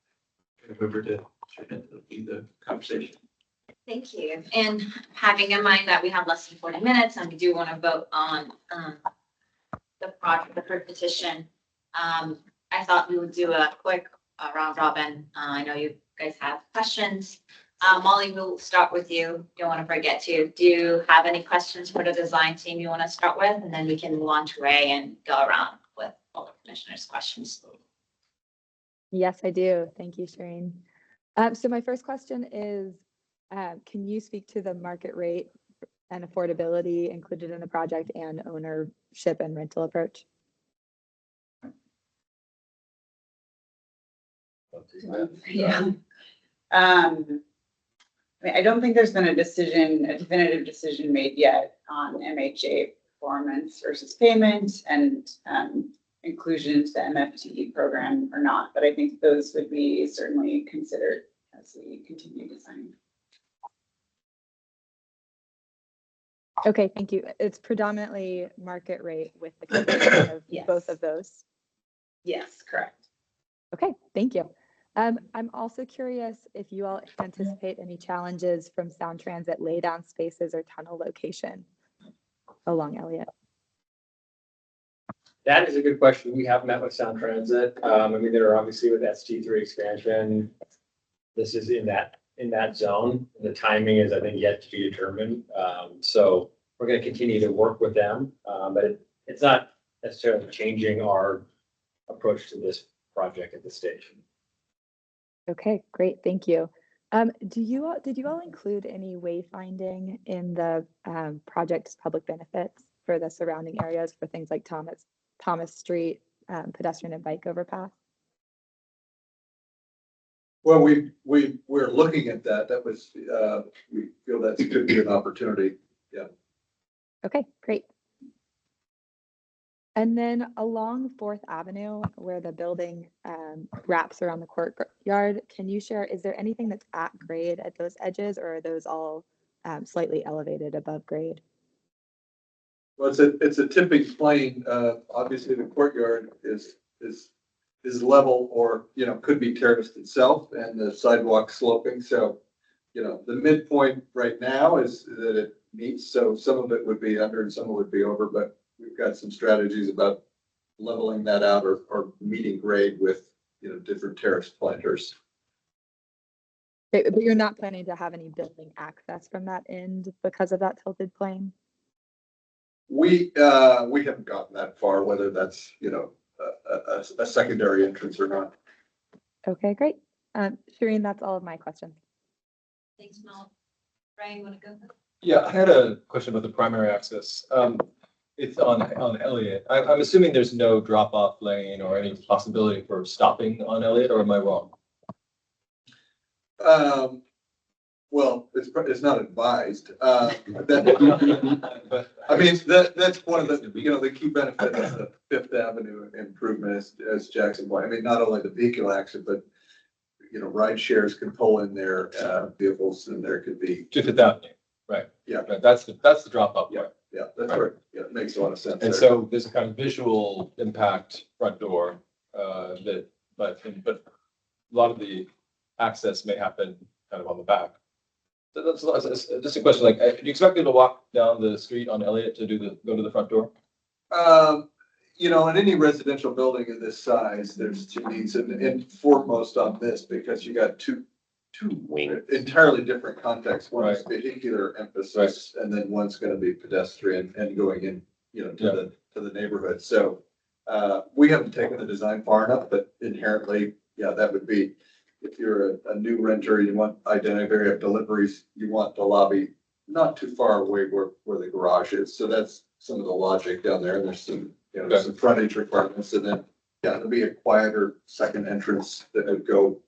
I'll go over to Sharon to lead the conversation. Thank you. And having in mind that we have less than 40 minutes and we do want to vote on the project, the first petition, I thought we would do a quick round robin. I know you guys have questions. Molly, we'll start with you. Don't want to forget to. Do you have any questions for the design team you want to start with? And then we can move on to Ray and go around with all the commissioners' questions. Yes, I do. Thank you, Shireen. So my first question is, can you speak to the market rate and affordability included in the project and ownership and rental approach? Yeah. I mean, I don't think there's been a definitive decision made yet on MHA performance versus payment and inclusion into the MFT program or not, but I think those would be certainly considered as we continue design. Okay, thank you. It's predominantly market rate with the combination of Yes. both of those. Yes, correct. Okay, thank you. I'm also curious if you all anticipate any challenges from Sound Transit laydown spaces or tunnel location along Elliott. That is a good question. We have met with Sound Transit. I mean, they're obviously with ST3 expansion. This is in that zone. The timing is, I think, yet to be determined. So we're going to continue to work with them, but it's not necessarily changing our approach to this project at this stage. Okay, great, thank you. Did you all include any wayfinding in the project's public benefits for the surrounding areas for things like Thomas Street, pedestrian and bike overpass? Well, we're looking at that. That was, we feel that could be an opportunity. Yeah. Okay, great. And then along 4th Avenue, where the building wraps around the courtyard, can you share, is there anything that's at grade at those edges, or are those all slightly elevated above grade? Well, it's a tipping plane. Obviously, the courtyard is level or, could be terraced itself and the sidewalk sloping. So, the midpoint right now is that it meets. So some of it would be under and some of it would be over, but we've got some strategies about leveling that out or meeting grade with, different terrace planters. Great, but you're not planning to have any building access from that end because of that tilted plane? We haven't gotten that far, whether that's, a secondary entrance or not. Okay, great. Shireen, that's all of my questions. Thanks, Mel. Ray, you want to go? Yeah, I had a question about the primary access. It's on Elliott. I'm assuming there's no drop-off lane or any possibility for stopping on Elliott, or am I wrong? Well, it's not advised. I mean, that's one of the, the key benefits of the 5th Avenue improvement, as Jackson pointed. I mean, not only the vehicular access, but, ride shares can pull in their vehicles, and there could be. To 5th Avenue, right? Yeah. Right. That's the drop-off. Yeah. Yeah, that's right. Yeah, it makes a lot of sense. And there. so there's a kind of visual impact front door but a lot of the access may happen kind of on the back. So that's just a question. Like, do you expect people to walk down the street on Elliott to go to the front door? You know, in any residential building of this size, there's two needs and foremost on this, because you got two Wings. entirely different contexts. One is Right. vehicular emphasis, and then one's gonna be pedestrian and going in, you know, to the neighborhood. So, we haven't taken the design far enough, but inherently, yeah, that would be, if you're a new renter, you want identity area of deliveries, you want the lobby not too far away where the garage is. So that's some of the logic down there. And there's some, you know, some frontage requirements, and then, yeah, there'll be a quieter second entrance that would go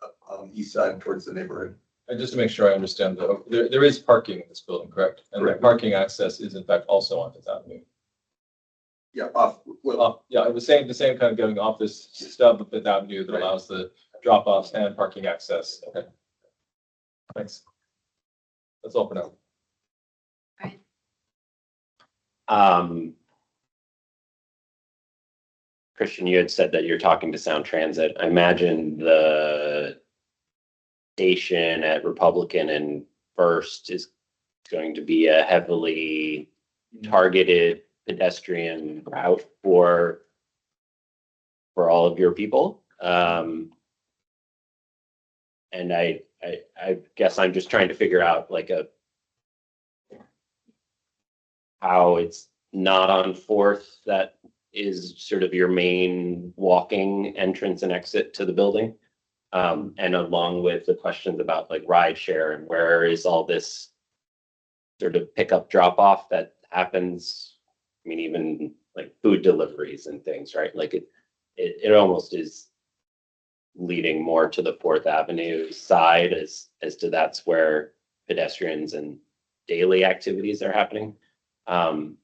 up on the east side towards the neighborhood. And just to make sure I understand, though, there is parking in this building, correct? And the Correct. parking access is in fact also on Fifth Avenue. Yeah, Yeah, the same kind of going off this stub of Fifth Avenue that allows the drop-offs and parking access. Okay. Thanks. That's all for now. Christian, you had said that you're talking to Sound Transit. I imagine the station at Republican and First is going to be a heavily targeted pedestrian route for all of your people. And I guess I'm just trying to figure out like how it's not on Fourth that is sort of your main walking entrance and exit to the building. And along with the questions about like ride share and where is all this sort of pickup drop off that happens. I mean, even like food deliveries and things, right? Like it almost is leading more to the Fourth Avenue side as to that's where pedestrians and daily activities are happening. Trying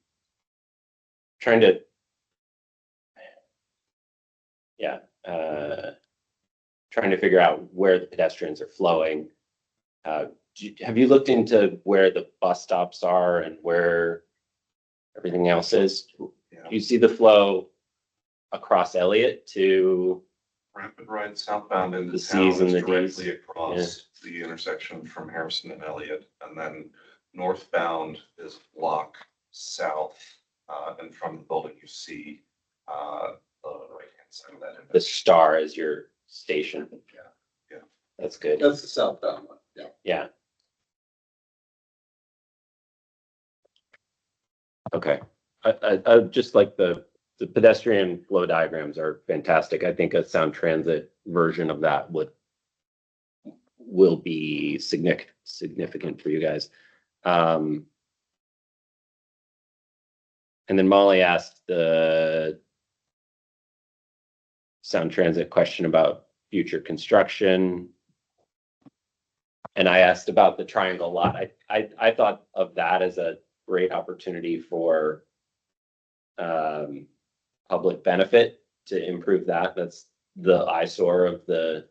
to, trying to figure out where the pedestrians are flowing. Have you looked into where the bus stops are and where everything else is? Do you see the flow across Elliott to Rapid Ride southbound into the town C's and is the D's? directly across the intersection from Harrison and Elliott, and then northbound is block south, and from the building you see the right-hand side of that. The Star as your station? Yeah. That's good. That's the southbound one, yeah. Yeah. Okay. I just like the pedestrian flow diagrams are fantastic. I think a Sound Transit version of that will be significant for you guys. And then Molly asked the Sound Transit question about future construction. And I asked about the triangle lot. I thought of that as a great opportunity for public benefit to improve that. That's the eyesore of the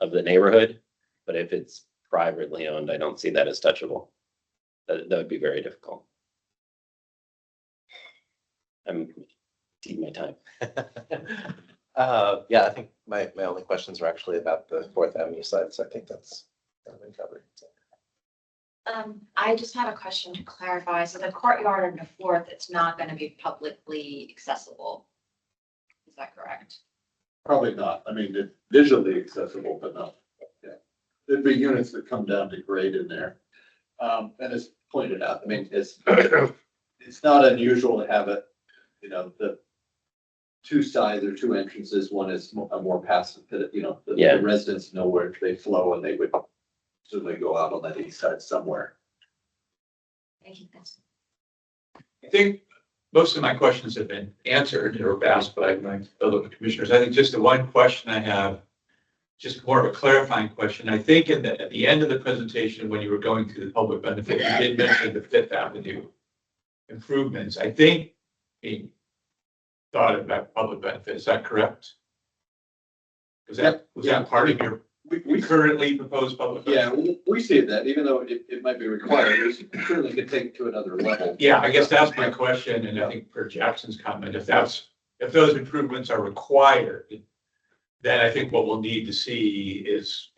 neighborhood. But if it's privately owned, I don't see that as touchable. That would be very difficult. I'm taking my time. Yeah, I think my only questions are actually about the Fourth Avenue side, so I think that's been covered. I just have a question to clarify. So the courtyard on the Fourth, it's not going to be publicly accessible. Is that correct? Probably not. I mean, it's visually accessible, but not. Yeah. There'd be units that come down to grade in there. And as pointed out, I mean, it's not unusual to have it, you know, the two sides or two entrances. One is a more passive, you know, the residents know where they flow and they would certainly go out on that east side somewhere. Thank you. I think most of my questions have been answered or asked by my fellow commissioners. I think just the one question I have, just more of a clarifying question. I think at the end of the presentation, when you were going through the public benefit, you did mention the Fifth Avenue improvements. I think being thought about public benefit. Is that correct? Was that part of your we currently propose public benefit? Yeah, we see that, even though it might be required, we certainly could take it to another level. Yeah, I guess that's my question, and I think per Jackson's comment, if those improvements are required, then I think what we'll need to see is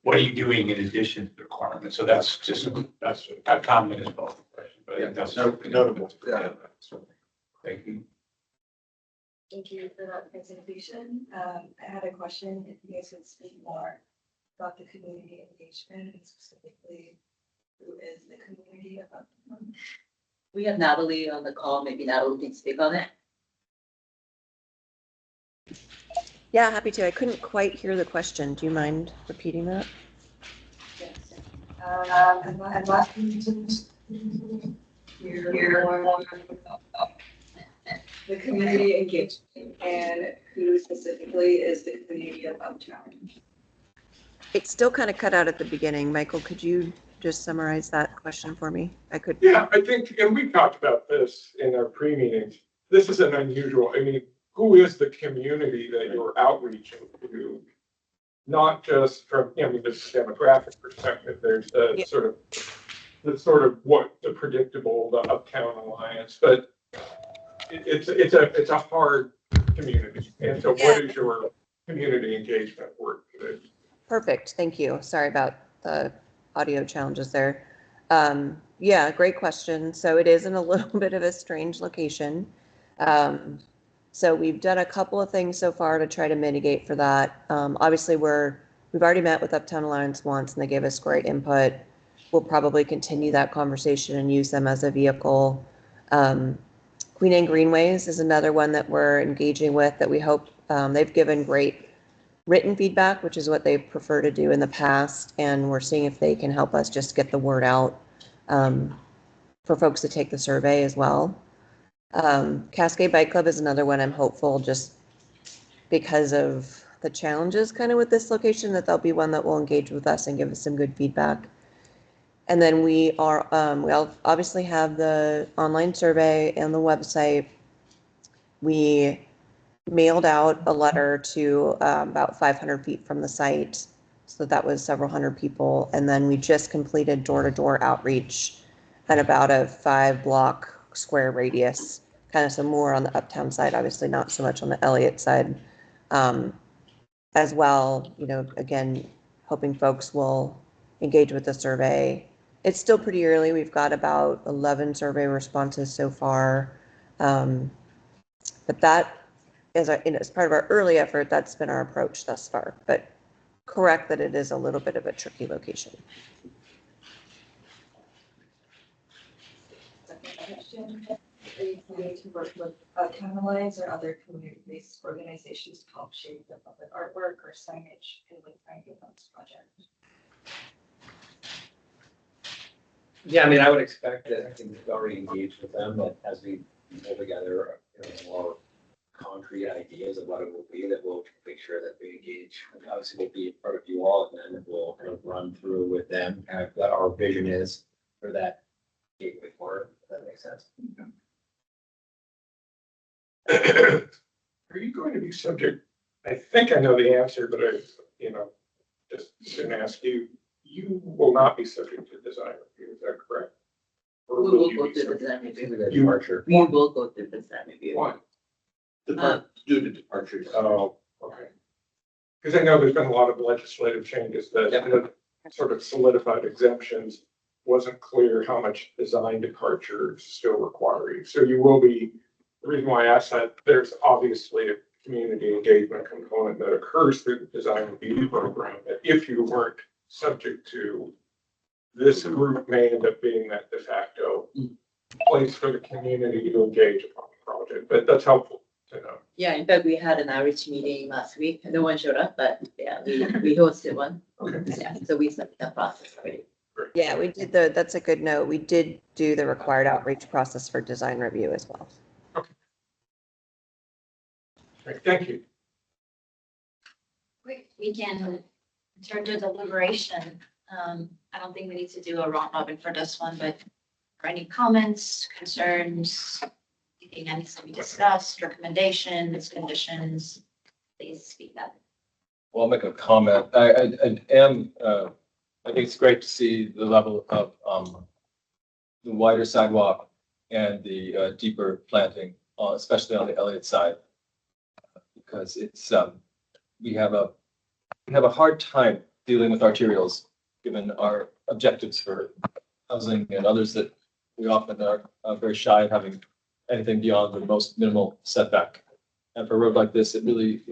what are you doing in addition to the requirement? So that's a comment as well. But I think that's notable. Yeah. Thank you. Thank you for that presentation. I had a question, if you guys could speak more about the community engagement and specifically who is the community about. We have Natalie on the call. Maybe Natalie can speak on it. Yeah, happy to. I couldn't quite hear the question. Do you mind repeating that? Yes. I'm last the community engagement and who specifically is the community of Uptown. It still kind of cut out at the beginning. Michael, could you just summarize that question for me? I could. Yeah, I think, and we talked about this in our pre-meetings. This is an unusual, I mean, who is the community that you're outreaching to? Not just from, I mean, this demographic perspective, there's the sort of what the predictable, the Uptown Alliance, but it's a hard community. And so what is your community engagement work today? Perfect. Thank you. Sorry about the audio challenges there. Yeah, great question. So it is in a little bit of a strange location. So we've done a couple of things so far to try to mitigate for that. Obviously, we've already met with Uptown Alliance once and they gave us great input. We'll probably continue that conversation and use them as a vehicle. Queen Anne Greenways is another one that we're engaging with that we hope they've given great written feedback, which is what they prefer to do in the past. And we're seeing if they can help us just get the word out for folks to take the survey as well. Cascade Bike Club is another one I'm hopeful just because of the challenges kind of with this location that they'll be one that will engage with us and give us some good feedback. And then we obviously have the online survey and the website. We mailed out a letter to about 500 feet from the site. So that was several hundred people. And then we just completed door-to-door outreach at about a 5-block square radius, kind of some more on the Uptown side, obviously not so much on the Elliott side as well. You know, again, hoping folks will engage with the survey. It's still pretty early. We've got about 11 survey responses so far. But that is as part of our early effort, that's been our approach thus far. But correct that it is a little bit of a tricky location. Are you planning to work with Uptown Alliance or other community-based organizations to help shape the public artwork or signage in the Triangle Funds project? Yeah, I mean, I would expect that, I think we've already engaged with them, but as we pull together, more concrete ideas of what it will be, that we'll make sure that we engage. Obviously, we'll be part of you all, and then we'll kind of run through with them, kind of what our vision is for that gateway forward, if that makes sense. Are you going to be subject, I think I know the answer, but I, just didn't ask you. You will not be subject to design review, is that correct? Or We will go through design review. Departure. We will go through design review. Why? Due to departures. Oh, okay. Because I know there's been a lot of legislative changes that sort of solidified exemptions. Wasn't clear how much design departure is still required. So you will be, the reason why I asked that, there's obviously a community engagement component that occurs through the design review program. That if you weren't subject to, this group may end up being that de facto place for the community to engage upon the project. But that's helpful to know. Yeah, in fact, we had an outreach meeting last week. No one showed up, but yeah, we hosted one. Okay. Yeah, so we started that process already. Yeah, we did that's a good note. We did do the required outreach process for design review as well. Okay. Great, thank you. We can turn to deliberation. I don't think we need to do a round robin for this one, but for any comments, concerns, anything that needs to be discussed, recommendations, conditions, please speak up. Well, I'll make a comment. I think it's great to see the level of the wider sidewalk and the deeper planting, especially on the Elliott side, because it's we have a hard time dealing with arterials given our objectives for housing and others that we often are very shy of having anything beyond the most minimal setback. And for a road like this, it really,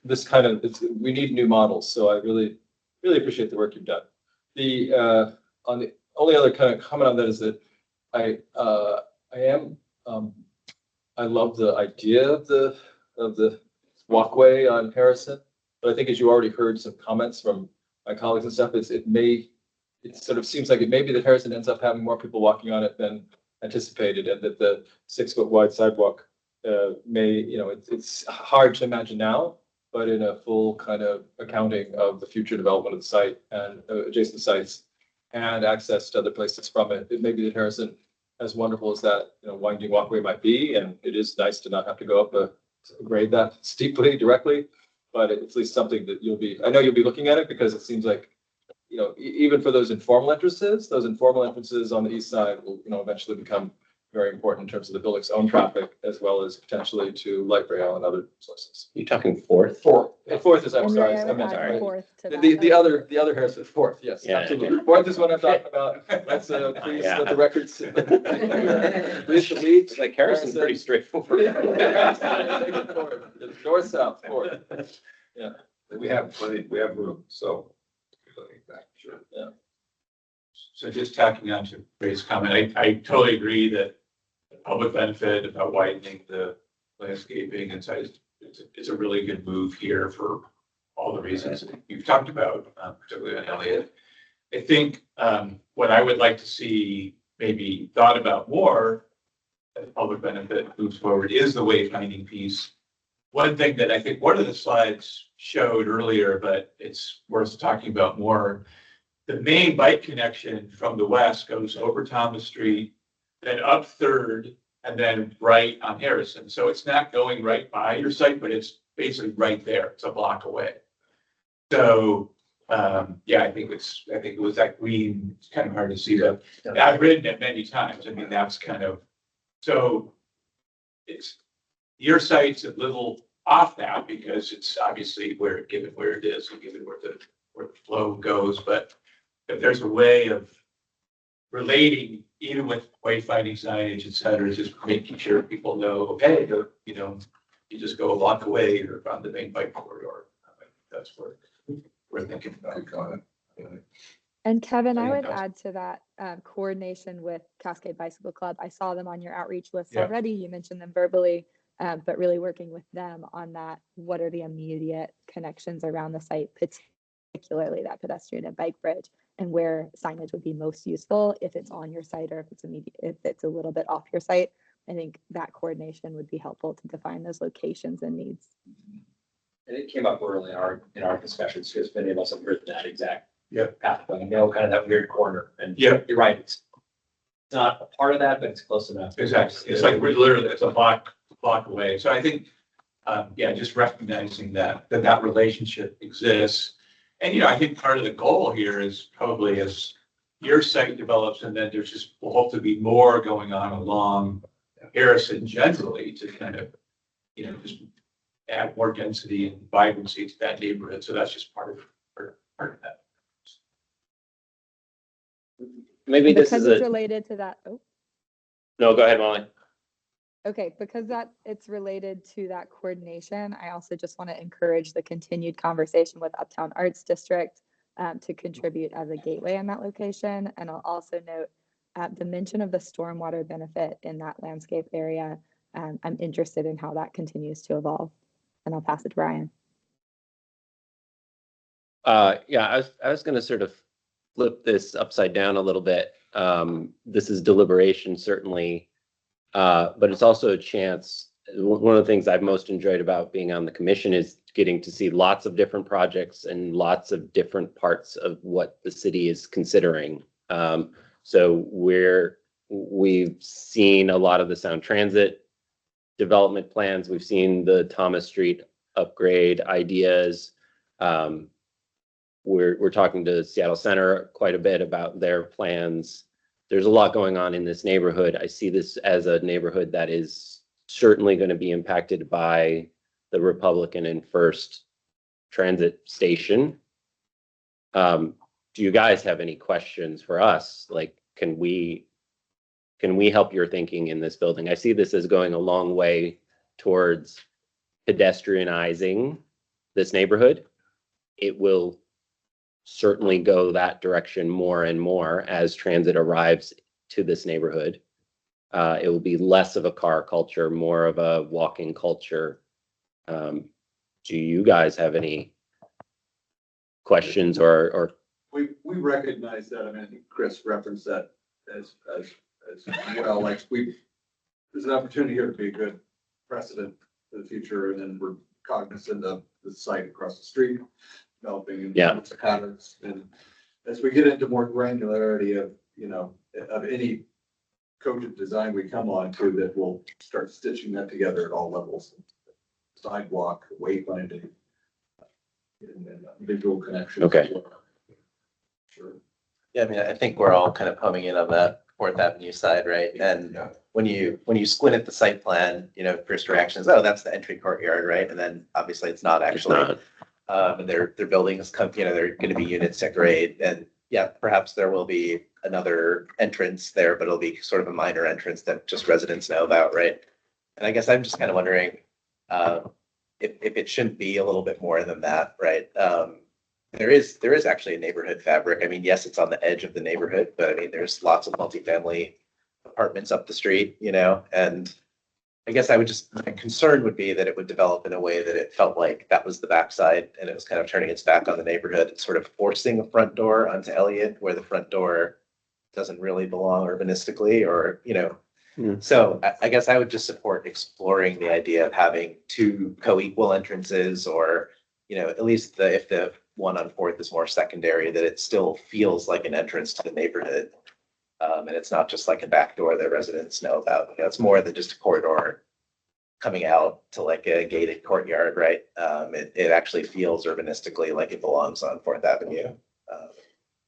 we need new models. So I really appreciate the work you've done. On the only other kind of comment on that is that I love the idea of the walkway on Harrison, but I think as you already heard some comments from my colleagues and stuff, it sort of seems like it may be that Harrison ends up having more people walking on it than anticipated, and that the 6-foot wide sidewalk it's hard to imagine now, but in a full kind of accounting of the future development of the site and adjacent sites and access to other places from it, it may be that Harrison, as wonderful as that winding walkway might be, and it is nice to not have to go up a grade that steeply directly, but it's at least something that I know you'll be looking at it, because it seems like even for those informal entrances on the east side will eventually become very important in terms of the building's own traffic, as well as potentially to light rail and other sources. You talking fourth? Fourth is, I'm And sorry, Ray, I I would meant, add sorry. fourth to that. The other Harrison, fourth, yes, Yeah. absolutely. Fourth is what I'm talking about. Let's please Yeah. let the records. Please delete. It's like Harrison's pretty straightforward. North, south, fourth. Yeah. We have room, so. Sure. Yeah. So just tacking on to Ray's comment, I totally agree that the public benefit about widening the landscaping and size, it's a really good move here for all the reasons that you've talked about, particularly on Elliott. I think what I would like to see maybe thought about more as public benefit moves forward is the wayfinding piece. One thing that I think one of the slides showed earlier, but it's worth talking about more, the main bike connection from the west goes over Thomas Street, then up Third, and then right on Harrison. So it's not going right by your site, but it's basically right there. It's a block away. So I think it was that green. It's kind of hard to see, but I've ridden it many times. I mean, that's kind of, so it's, your site's a little off now because it's obviously given where it is and given where the flow goes, but if there's a way of relating, even with wayfinding signage, et cetera, just making sure people know, hey, you just go a block away, you're on the main bike corridor. That's where we're thinking about. And Kevin, I would Fantastic. add to that coordination with Cascade Bicycle Club. I saw them on your outreach list Yeah. already. You mentioned them verbally, but really working with them on that. What are the immediate connections around the site, particularly that pedestrian and bike bridge, and where signage would be most useful if it's on your site or if it's a little bit off your site. I think that coordination would be helpful to define those locations and needs. And it came up early in our discussions, because many of us have written that exact Yep. pathway, kind of that weird corner. And Yep. you're right, it's not a part of that, but it's close enough. Exactly. It's like we're literally, it's a block away. So I think, just recognizing that relationship exists. And, I think part of the goal here is probably as your site develops, and then will hope to be more going on along Harrison generally to kind of, just add more density and vibrancy to that neighborhood. So that's just part of that. Maybe this Because is it's a, related to that. Oh, no, go ahead, Molly. okay. Because it's related to that coordination. I also just want to encourage the continued conversation with Uptown Arts District to contribute as a gateway in that location. And I'll also note the mention of the stormwater benefit in that landscape area. I'm interested in how that continues to evolve. And I'll pass it to Brian. I was going to sort of flip this upside down a little bit. This is deliberation, certainly, but it's also a chance. One of the things I've most enjoyed about being on the commission is getting to see lots of different projects and lots of different parts of what the city is considering. So we've seen a lot of the Sound Transit development plans. We've seen the Thomas Street upgrade ideas. We're talking to Seattle Center quite a bit about their plans. There's a lot going on in this neighborhood. I see this as a neighborhood that is certainly going to be impacted by the Republican and First Transit station. Do you guys have any questions for us? Like, can we can we help your thinking in this building? I see this as going a long way towards pedestrianizing this neighborhood. It will certainly go that direction more and more as transit arrives to this neighborhood. It will be less of a car culture, more of a walking culture. Do you guys have any questions or We recognize that. I mean, I think Chris referenced that as well, like there's an opportunity here to be a good precedent for the future, and then we're cognizant of the site across the street developing and patterns. And as we get into more granularity of, of any cogent design we come on to, that we'll start stitching that together at all levels. Sidewalk, wayfinding, and visual connection. Okay. Sure. Yeah, I mean, I think we're all kind of homing in on that Fourth Avenue side, right? And when you squint at the site plan, first reaction is, oh, that's the entry courtyard, right? And then obviously it's not actually. And their buildings come, they're going to be units at grade, and yeah, perhaps there will be another entrance there, but it'll be sort of a minor entrance that just residents know about, right? And I guess I'm just kind of wondering if it shouldn't be a little bit more than that, right? There is actually a neighborhood fabric. I mean, yes, it's on the edge of the neighborhood, but I mean, there's lots of multifamily apartments up the street, and I guess my concern would be that it would develop in a way that it felt like that was the backside and it was kind of turning its back on the neighborhood and sort of forcing a front door onto Elliott, where the front door doesn't really belong urbanistically, or, So I guess I would just support exploring the idea of having two co-equal entrances, or, at least if the one on Fourth is more secondary, that it still feels like an entrance to the neighborhood. And it's not just like a back door that residents know about. It's more than just a corridor coming out to like a gated courtyard, right? It actually feels urbanistically like it belongs on Fourth Avenue.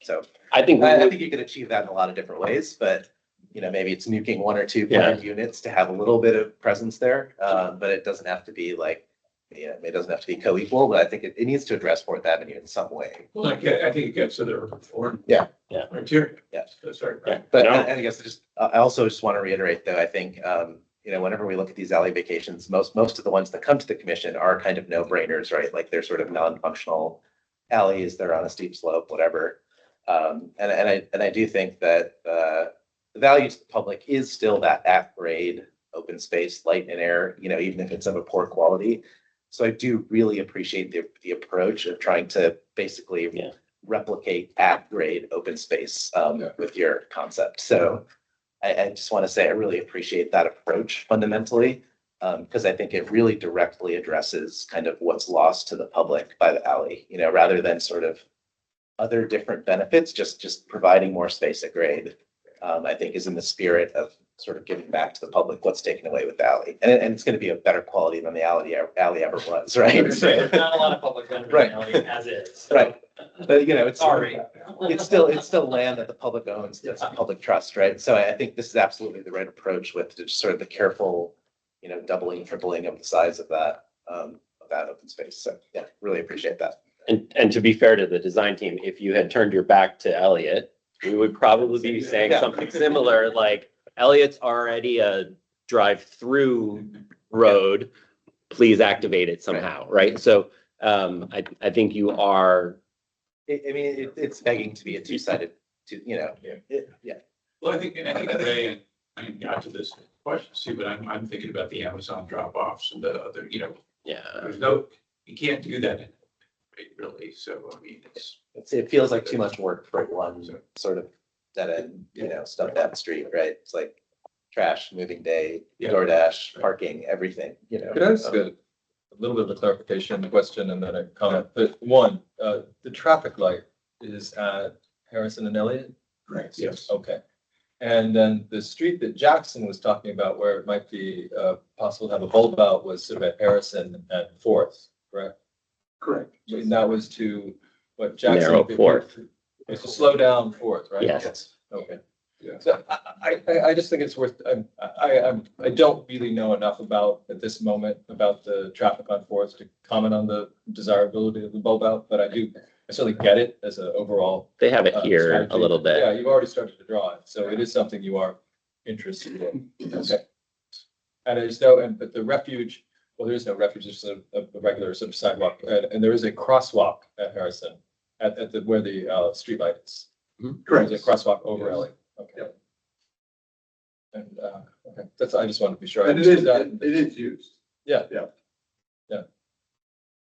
So I think you could achieve that in a lot of different ways, but maybe it's nuking one or two planned units to have a little bit of presence there. But it doesn't have to be like, it doesn't have to be co-equal, but I think it needs to address Fourth Avenue in some way. Well, I think it gets to the reform. Yeah. Criteria. Yeah. Sorry. Yeah. But I guess I also just want to reiterate, though, I think, whenever we look at these alley vacations, most of the ones that come to the commission are kind of no-brainers, right? Like they're sort of non-functional alleys, they're on a steep slope, whatever. And I do think that the value to the public is still that at-grade open space, light and air, even if it's of a poor quality. So I do really appreciate the approach of trying to basically replicate at-grade open space with your concept. So I just want to say I really appreciate that approach fundamentally, because I think it really directly addresses kind of what's lost to the public by the alley, rather than sort of other different benefits, just providing more space at grade, I think is in the spirit of sort of giving back to the public what's taken away with the alley. And it's going to be a better quality than the alley ever was, right? There's not a lot of public land in the alley as is. Right. But it's Sorry. It's still land that the public owns, that's public trust, right? So I think this is absolutely the right approach with just sort of the careful, doubling, tripling of the size of that open space. So yeah, really appreciate that. And to be fair to the design team, if you had turned your back to Elliott, we would probably be saying something similar, like Elliott's already a drive-through road. Please activate it somehow, right? So I think you are. I mean, it's begging to be a two-sided, Well, I think today, I got to this question, see, but I'm thinking about the Amazon drop-offs and the other, there's you can't do that really. So, I mean, it feels like too much work for one sort of dead end, stuff down the street, right? It's like trash, moving day, DoorDash, parking, everything, Could I ask a little bit of a clarification question and then a comment? But one, the traffic light is at Harrison and Elliott? Correct. Yes. Okay. And then the street that Jackson was talking about, where it might be possible to have a bulb out, was sort of at Harrison and Fourth, correct? Correct. And that was to what Jackson. Narrow Fourth. It's to slow down Fourth, right? Yes. Okay. Yeah. So I just think it's worth, I don't really know enough about, at this moment, about the traffic on Fourth to comment on the desirability of the bulb out, but I certainly get it as an overall. They have it here strategy. a little bit. Yeah, you've already started to draw it. So it is something you are interested in. Okay. And there's no, but the refuge, well, there is no refuge, it's a regular sort of sidewalk, and there is a crosswalk at Harrison, at the, where the, streetlight is. There's a crosswalk over Elliott. Okay. Yep. And, okay, that's, I just wanted to be sure. I And it is, understood that. it is used. Yeah. Yeah. Yeah.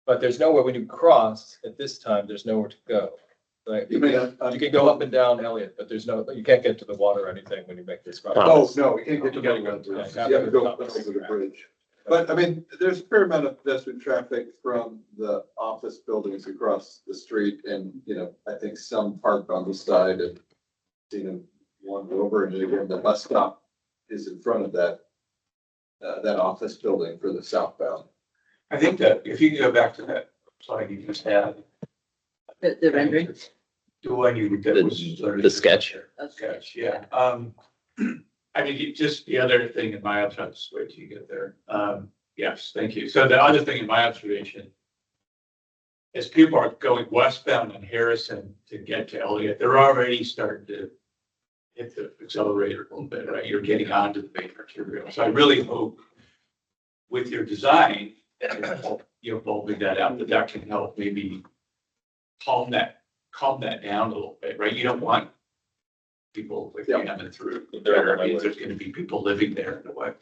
But there's nowhere, when you cross at this time, there's nowhere to go. Like, You mean, you can go up and down Elliott, but there's no, you can't get to the water or anything when you make this cross. Oh, no, you can't get to You gotta the go bridge. through. You have to go over the bridge. But I mean, there's a fair amount of pedestrian traffic from the office buildings across the street and, you know, I think some parked on the side and seen them wander over, and again, the bus stop is in front of that, that office building for the southbound. I think that if you can go back to that slide you just had. The rendering? The one you, that was. The sketch. Sketch, yeah. I mean, just the other thing in my observation, just wait till you get there. Yes, thank you. So the other thing in my observation is people are going westbound on Harrison to get to Elliott. They're already starting to hit the accelerator a little bit, right? You're getting onto the main arterial. So I really hope with your design, you're bulbing that out, that can help maybe calm that down a little bit, right? You don't want people like coming through there. I mean, there's going to be people living there in a way.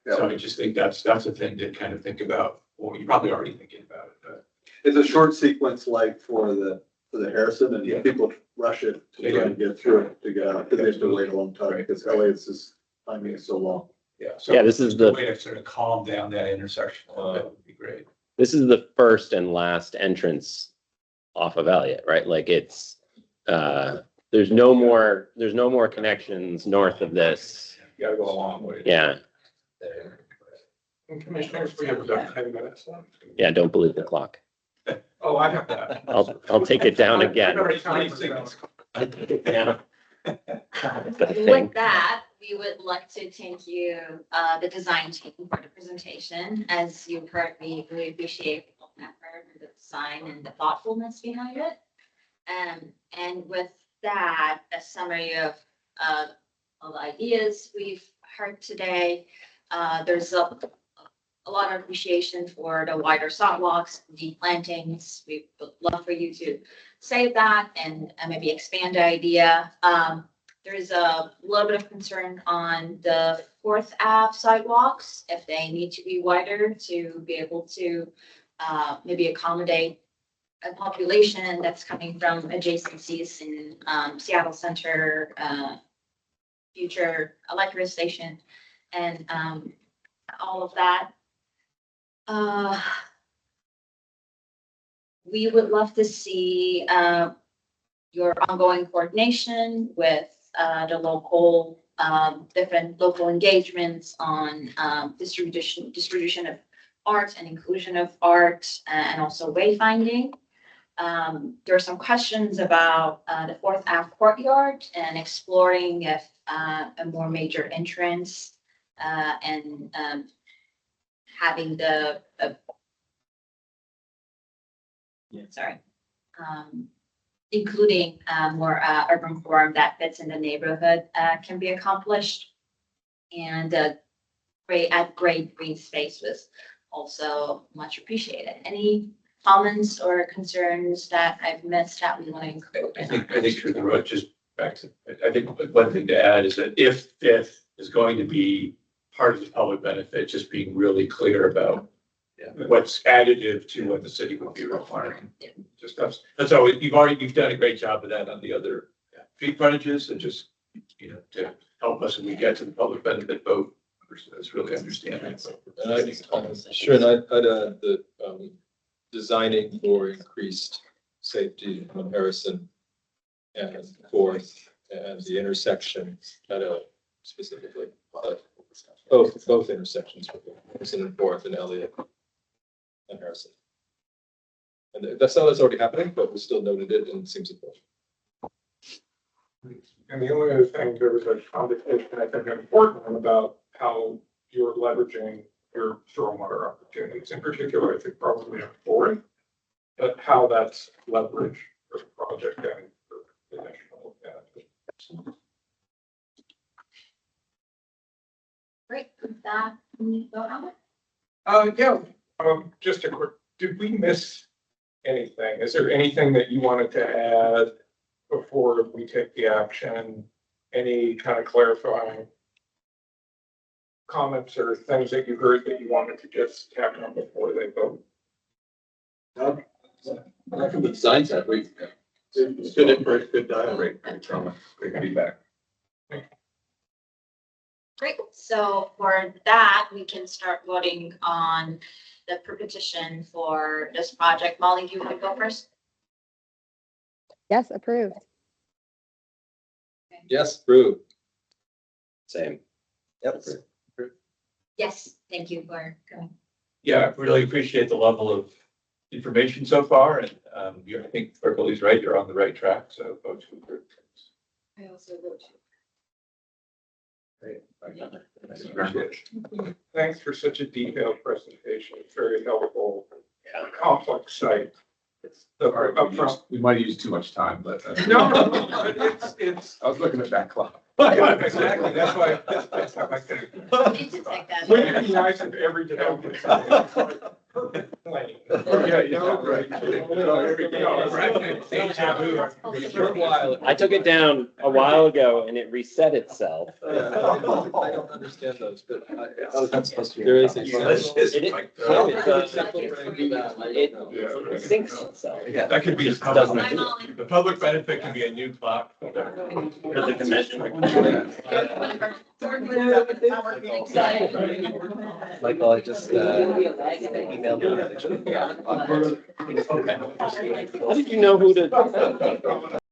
So I just think that's a thing to kind of think about. Well, you're probably already thinking about it, but. It's a short sequence like for the Harrison, and people rush it to try and get through it to get out, because they have to wait a long time, because Elliott's is timing is so long. Yeah. So Yeah, this is the way to sort of calm down that intersection. That would be great. This is the first and last entrance off of Elliott, right? Like it's, there's no more connections north of this. You gotta go a long way. Yeah. And commissioners, we have about 10 minutes left. Yeah. Don't believe the clock. Oh, I have that. I'll take it down again. I've already counted seconds. I take it down. With that, we would like to thank you, the design team for the presentation. As you've heard, we really appreciate the effort and the design and the thoughtfulness behind it. And with that, a summary of all the ideas we've heard today. There's a lot of appreciation for the wider sidewalks, deep plantings. We would love for you to save that and maybe expand the idea. There's a little bit of concern on the 4th Ave sidewalks, if they need to be wider to be able to maybe accommodate a population that's coming from adjacencies in Seattle Center, future electric station, and all of that. We would love to see your ongoing coordination with the local, different local engagements on distribution of art and inclusion of art, and also wayfinding. There are some questions about the 4th Ave courtyard and exploring if a more major entrance and having including more urban form that fits in the neighborhood can be accomplished. And great green space was also much appreciated. Any comments or concerns that I've missed that we want to include? I think through the road, just back to, I think one thing to add is that if fifth is going to be part of the public benefit, just being really clear about what's additive to what the city would be requiring. Just that's all. You've done a great job of that on the other street frontages, and just, you know, to help us when we get to the public benefit vote. It's really understanding. And I'd add that designing for increased safety on Harrison and 4th and the intersection, specifically, both intersections, Harrison and 4th and Elliott and Harrison. And that's not what's already happening, but we still noted it and it seems important. And the only other thing, there was a conversation, I think, an important one about how you're leveraging your stormwater opportunities, in particular, I think probably on 4th, but how that's leveraged for the project and for the national benefit. Great, with that, we vote on it. Yeah, just a quick, did we miss anything? Is there anything that you wanted to add before we take the action? Any kind of clarifying comments or things that you heard that you wanted to just tack on before they vote? No, not from the design side, it's good input, good dialogue. Great feedback. Great, so for that, we can start voting on the petition for this project. Molly, do you want to go first? Yes, approved. Yes, approved. Same. Yep. Yes, thank you for coming. Yeah, I really appreciate the level of information so far, and I think Berkeley's right, you're on the right track, so folks. I also vote to. Thanks for such a detailed presentation. It's very helpful. Yeah. Complex site. It's the upfront. We might use too much time, but. No, it's. I was looking at that clock. Exactly, that's why, that's how I think. Need to take that. Wouldn't it be nice if every development? Perfect plan. Yeah, you know, right. Short while. I took it down a while ago and it reset itself. I don't understand those, but there is a. It syncs itself. Yeah, that could be, Just doesn't do it. the public benefit can be a new clock. For the commission. Michael, I just emailed you. How did you know who to?